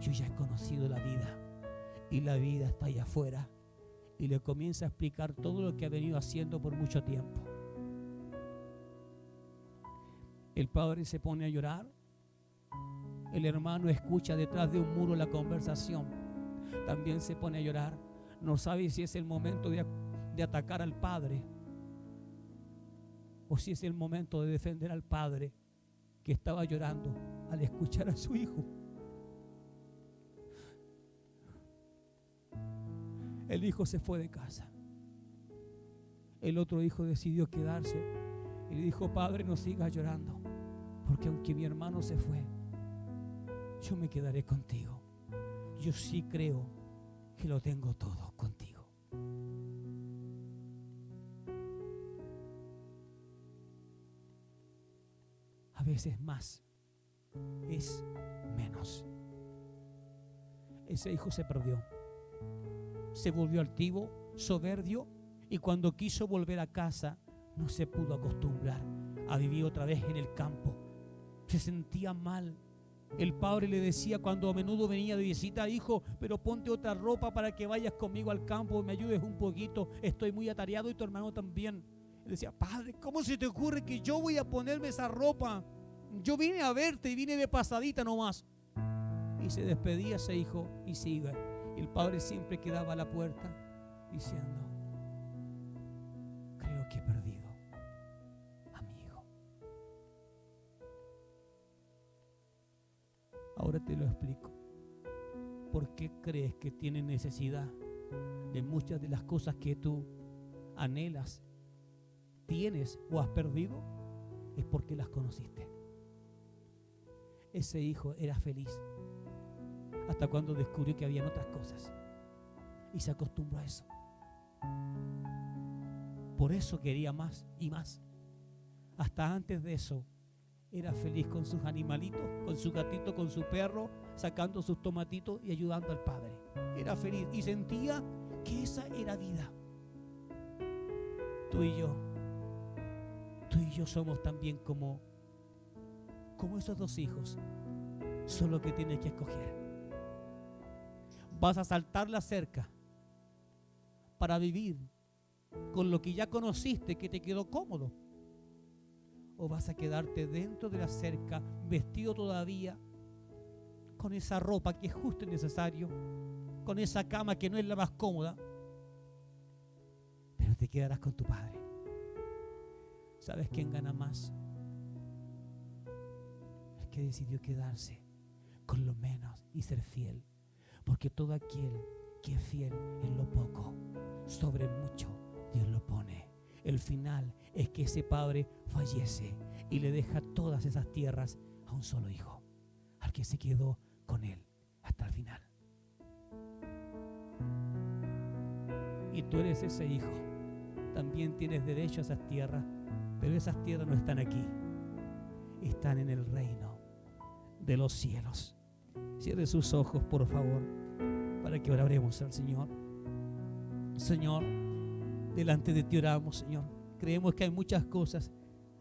yo ya he conocido la vida y la vida está allá afuera. Y le comienza a explicar todo lo que ha venido haciendo por mucho tiempo. El padre se pone a llorar. El hermano escucha detrás de un muro la conversación. También se pone a llorar. No sabe si es el momento de atacar al padre o si es el momento de defender al padre que estaba llorando al escuchar a su hijo. El hijo se fue de casa. El otro hijo decidió quedarse y le dijo: padre, no sigas llorando, porque aunque mi hermano se fue, yo me quedaré contigo. Yo sí creo que lo tengo todo contigo. A veces más es menos. Ese hijo se perdió. Se volvió altivo, soberbio, y cuando quiso volver a casa no se pudo acostumbrar a vivir otra vez en el campo. Se sentía mal. El padre le decía cuando a menudo venía de visita: hijo, pero ponte otra ropa para que vayas conmigo al campo, me ayudes un poquito, estoy muy atareado y tu hermano también. Él decía: padre, ¿cómo se te ocurre que yo voy a ponerme esa ropa? Yo vine a verte y vine de pasadita nomás. Y se despedía ese hijo y sigue. El padre siempre quedaba a la puerta diciendo: creo que he perdido a mi hijo. Ahora te lo explico. ¿Por qué crees que tienes necesidad de muchas de las cosas que tú anhelas, tienes o has perdido? Es porque las conociste. Ese hijo era feliz hasta cuando descubrió que habían otras cosas y se acostumbró a eso. Por eso quería más y más. Hasta antes de eso era feliz con sus animalitos, con su gatito, con su perro, sacando sus tomatitos y ayudando al padre. Era feliz y sentía que esa era vida. Tú y yo somos también como esos dos hijos, solo que tienes que escoger. ¿Vas a saltar la cerca para vivir con lo que ya conociste, que te quedó cómodo? ¿O vas a quedarte dentro de la cerca, vestido todavía con esa ropa que es justo y necesario, con esa cama que no es la más cómoda, pero te quedarás con tu padre? ¿Sabes quién gana más? El que decidió quedarse con lo menos y ser fiel. Porque todo aquel que es fiel en lo poco, sobre mucho Dios lo pone. El final es que ese padre fallece y le deja todas esas tierras a un solo hijo, al que se quedó con él hasta el final. Y tú eres ese hijo. También tienes derecho a esas tierras, pero esas tierras no están aquí, están en el reino de los cielos. Cierre sus ojos, por favor, para que oremos al Señor. Señor, delante de ti oramos, Señor. Creemos que hay muchas cosas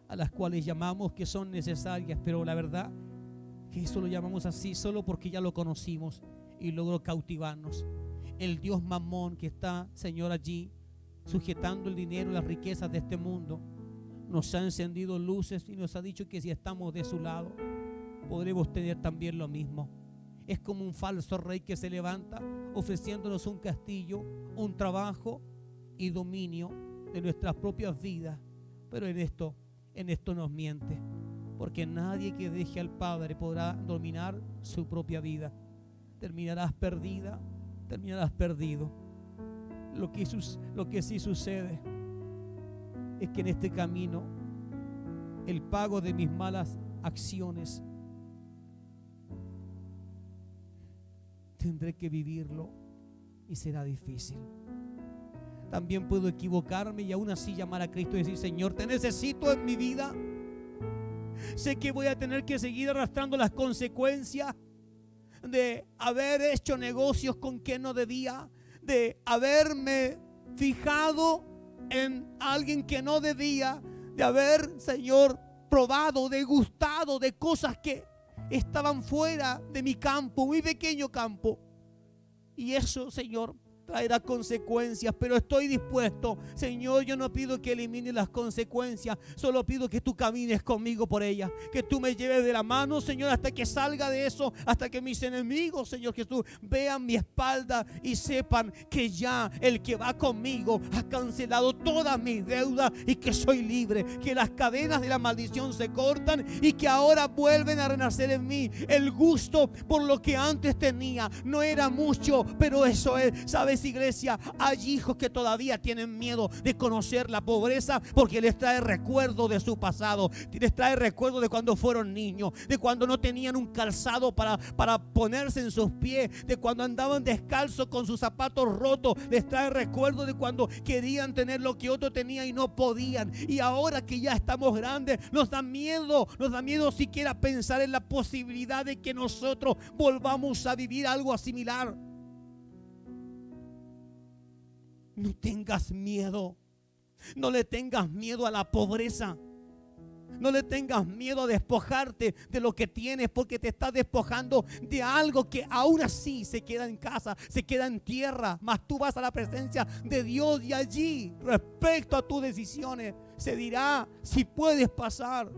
a las cuales llamamos que son necesarias, pero la verdad que eso lo llamamos así solo porque ya lo conocimos y logró cautivarnos. El Dios Mamón que está, Señor, allí sujetando el dinero, las riquezas de este mundo, nos ha encendido luces y nos ha dicho que si estamos de su lado podremos tener también lo mismo. Es como un falso rey que se levanta ofreciéndonos un castillo, un trabajo y dominio de nuestras propias vidas. Pero en esto nos miente, porque nadie que deje al Padre podrá dominar su propia vida. Terminarás perdida, terminarás perdido. Lo que sí sucede es que en este camino el pago de mis malas acciones tendré que vivirlo y será difícil. También puedo equivocarme y aún así llamar a Cristo y decir: Señor, te necesito en mi vida. Sé que voy a tener que seguir arrastrando las consecuencias de haber hecho negocios con quien no debía, de haberme fijado en alguien que no debía, de haber, Señor, probado, degustado de cosas que estaban fuera de mi campo, muy pequeño campo. Y eso, Señor, traerá consecuencias, pero estoy dispuesto. Señor, yo no pido que elimines las consecuencias, solo pido que tú camines conmigo por ellas, que tú me lleves de la mano, Señor, hasta que salga de eso, hasta que mis enemigos, Señor Jesús, vean mi espalda y sepan que ya el que va conmigo ha cancelado todas mis deudas y que soy libre, que las cadenas de la maldición se cortan y que ahora vuelven a renacer en mí. El gusto por lo que antes tenía no era mucho, pero eso es, ¿sabes? Iglesia, hay hijos que todavía tienen miedo de conocer la pobreza porque les trae recuerdo de su pasado, les trae recuerdo de cuando fueron niños, de cuando no tenían un calzado para ponerse en sus pies, de cuando andaban descalzos con sus zapatos rotos, les trae recuerdo de cuando querían tener lo que otros tenían y no podían. Y ahora que ya estamos grandes, nos da miedo siquiera pensar en la posibilidad de que nosotros volvamos a vivir algo similar. No tengas miedo. No le tengas miedo a la pobreza. No le tengas miedo a despojarte de lo que tienes, porque te estás despojando de algo que aún así se queda en casa, se queda en tierra. Mas tú vas a la presencia de Dios y allí, respecto a tus decisiones, se dirá si puedes pasar.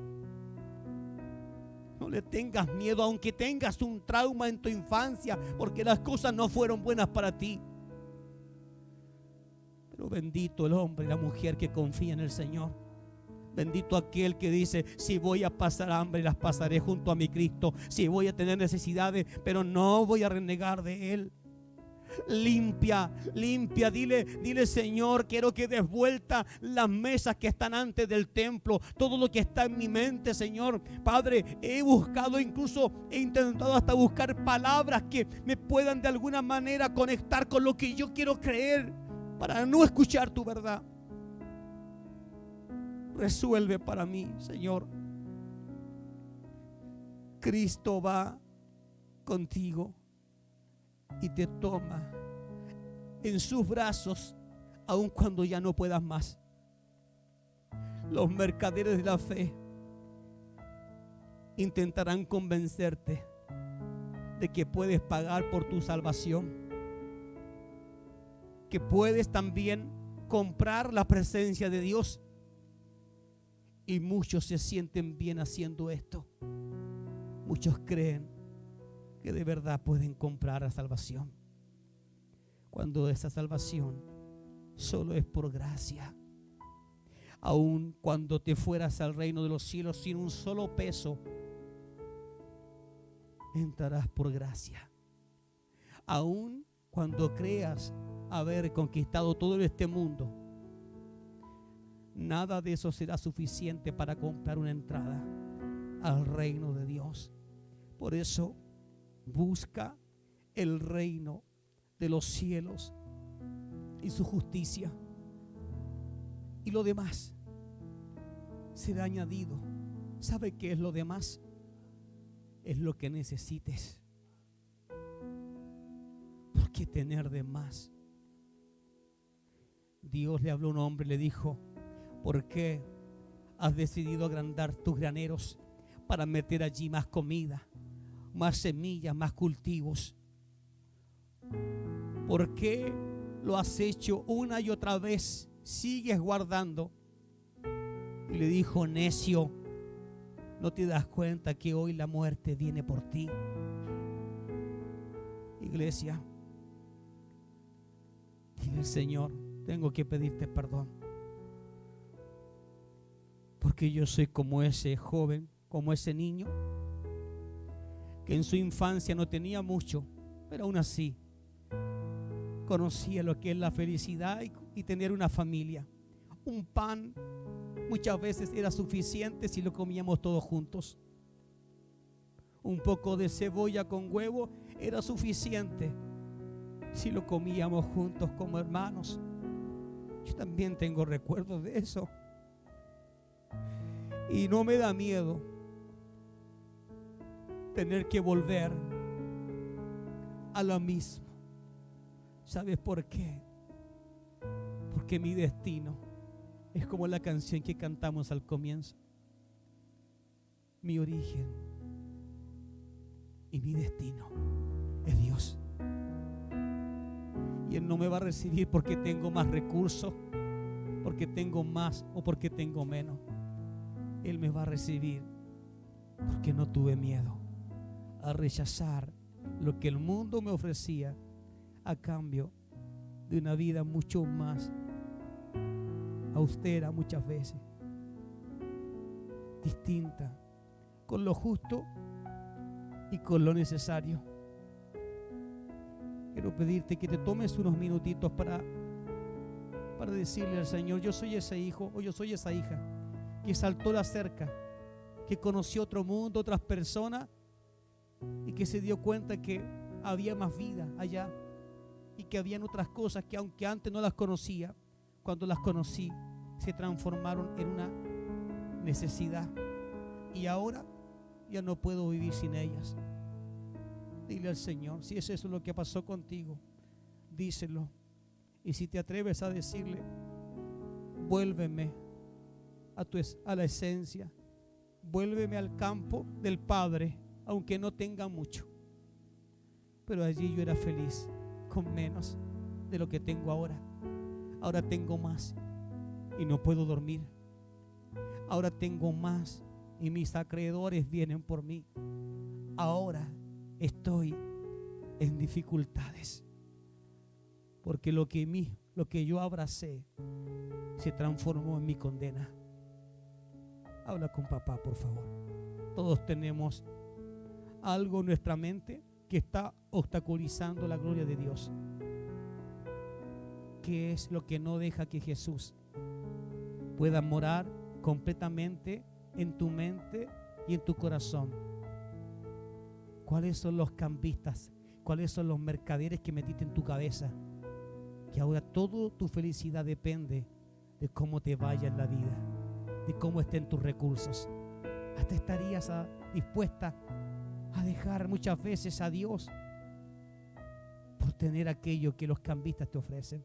No le tengas miedo, aunque tengas un trauma en tu infancia, porque las cosas no fueron buenas para ti. Pero bendito el hombre y la mujer que confía en el Señor. Bendito aquel que dice: si voy a pasar hambre, las pasaré junto a mi Cristo. Si voy a tener necesidades, pero no voy a renegar de Él. Limpia, dile: Señor, quiero que des vuelta las mesas que están antes del templo, todo lo que está en mi mente, Señor. Padre, he buscado, incluso he intentado hasta buscar palabras que me puedan de alguna manera conectar con lo que yo quiero creer, para no escuchar tu verdad. Resuelve para mí, Señor. Cristo va contigo y te toma en sus brazos, aun cuando ya no puedas más. Los mercaderes de la fe intentarán convencerte de que puedes pagar por tu salvación, que puedes también comprar la presencia de Dios. Y muchos se sienten bien haciendo esto. Muchos creen que de verdad pueden comprar la salvación, cuando esa salvación solo es por gracia. Aun cuando te fueras al reino de los cielos sin un solo peso, entrarás por gracia. Aun cuando creas haber conquistado todo este mundo, nada de eso será suficiente para comprar una entrada al reino de Dios. Por eso, busca el reino de los cielos y su justicia, y lo demás será añadido. ¿Sabe qué es lo demás? Es lo que necesites. ¿Por qué tener de más? Dios le habló a un hombre y le dijo: ¿por qué has decidido agrandar tus graneros para meter allí más comida, más semillas, más cultivos? ¿Por qué lo has hecho una y otra vez? Sigues guardando. Y le dijo: necio, ¿no te das cuenta que hoy la muerte viene por ti? Iglesia, dile al Señor: tengo que pedirte perdón, porque yo soy como ese joven, como ese niño que en su infancia no tenía mucho, pero aún así conocía lo que es la felicidad y tener una familia. Un pan muchas veces era suficiente si lo comíamos todos juntos. Un poco de cebolla con huevo era suficiente si lo comíamos juntos como hermanos. Yo también tengo recuerdos de eso. Y no me da miedo tener que volver a lo mismo. ¿Sabes por qué? Porque mi destino es como la canción que cantamos al comienzo. Mi origen y mi destino es Dios. Y Él no me va a recibir porque tengo más recursos, porque tengo más o porque tengo menos. Él me va a recibir porque no tuve miedo a rechazar lo que el mundo me ofrecía a cambio de una vida mucho más austera, muchas veces distinta, con lo justo y con lo necesario. Quiero pedirte que te tomes unos minutitos para decirle al Señor: yo soy ese hijo o yo soy esa hija que saltó la cerca, que conoció otro mundo, otras personas, y que se dio cuenta que había más vida allá y que habían otras cosas que, aunque antes no las conocía, cuando las conocí se transformaron en una necesidad, y ahora ya no puedo vivir sin ellas. Dile al Señor, si es eso lo que pasó contigo, díselo. Y si te atreves a decirle: vuélveme a la esencia, vuélveme al campo del Padre, aunque no tenga mucho, pero allí yo era feliz con menos de lo que tengo ahora. Ahora tengo más y no puedo dormir. Ahora tengo más y mis acreedores vienen por mí. Ahora estoy en dificultades porque lo que yo abracé se transformó en mi condena. Habla con papá, por favor. Todos tenemos algo en nuestra mente que está obstaculizando la gloria de Dios. ¿Qué es lo que no deja que Jesús pueda morar completamente en tu mente y en tu corazón? ¿Cuáles son los cambistas? ¿Cuáles son los mercaderes que metiste en tu cabeza? Que ahora toda tu felicidad depende de cómo te vaya en la vida, de cómo estén tus recursos. Hasta estarías dispuesta a dejar muchas veces a Dios por tener aquello que los cambistas te ofrecen.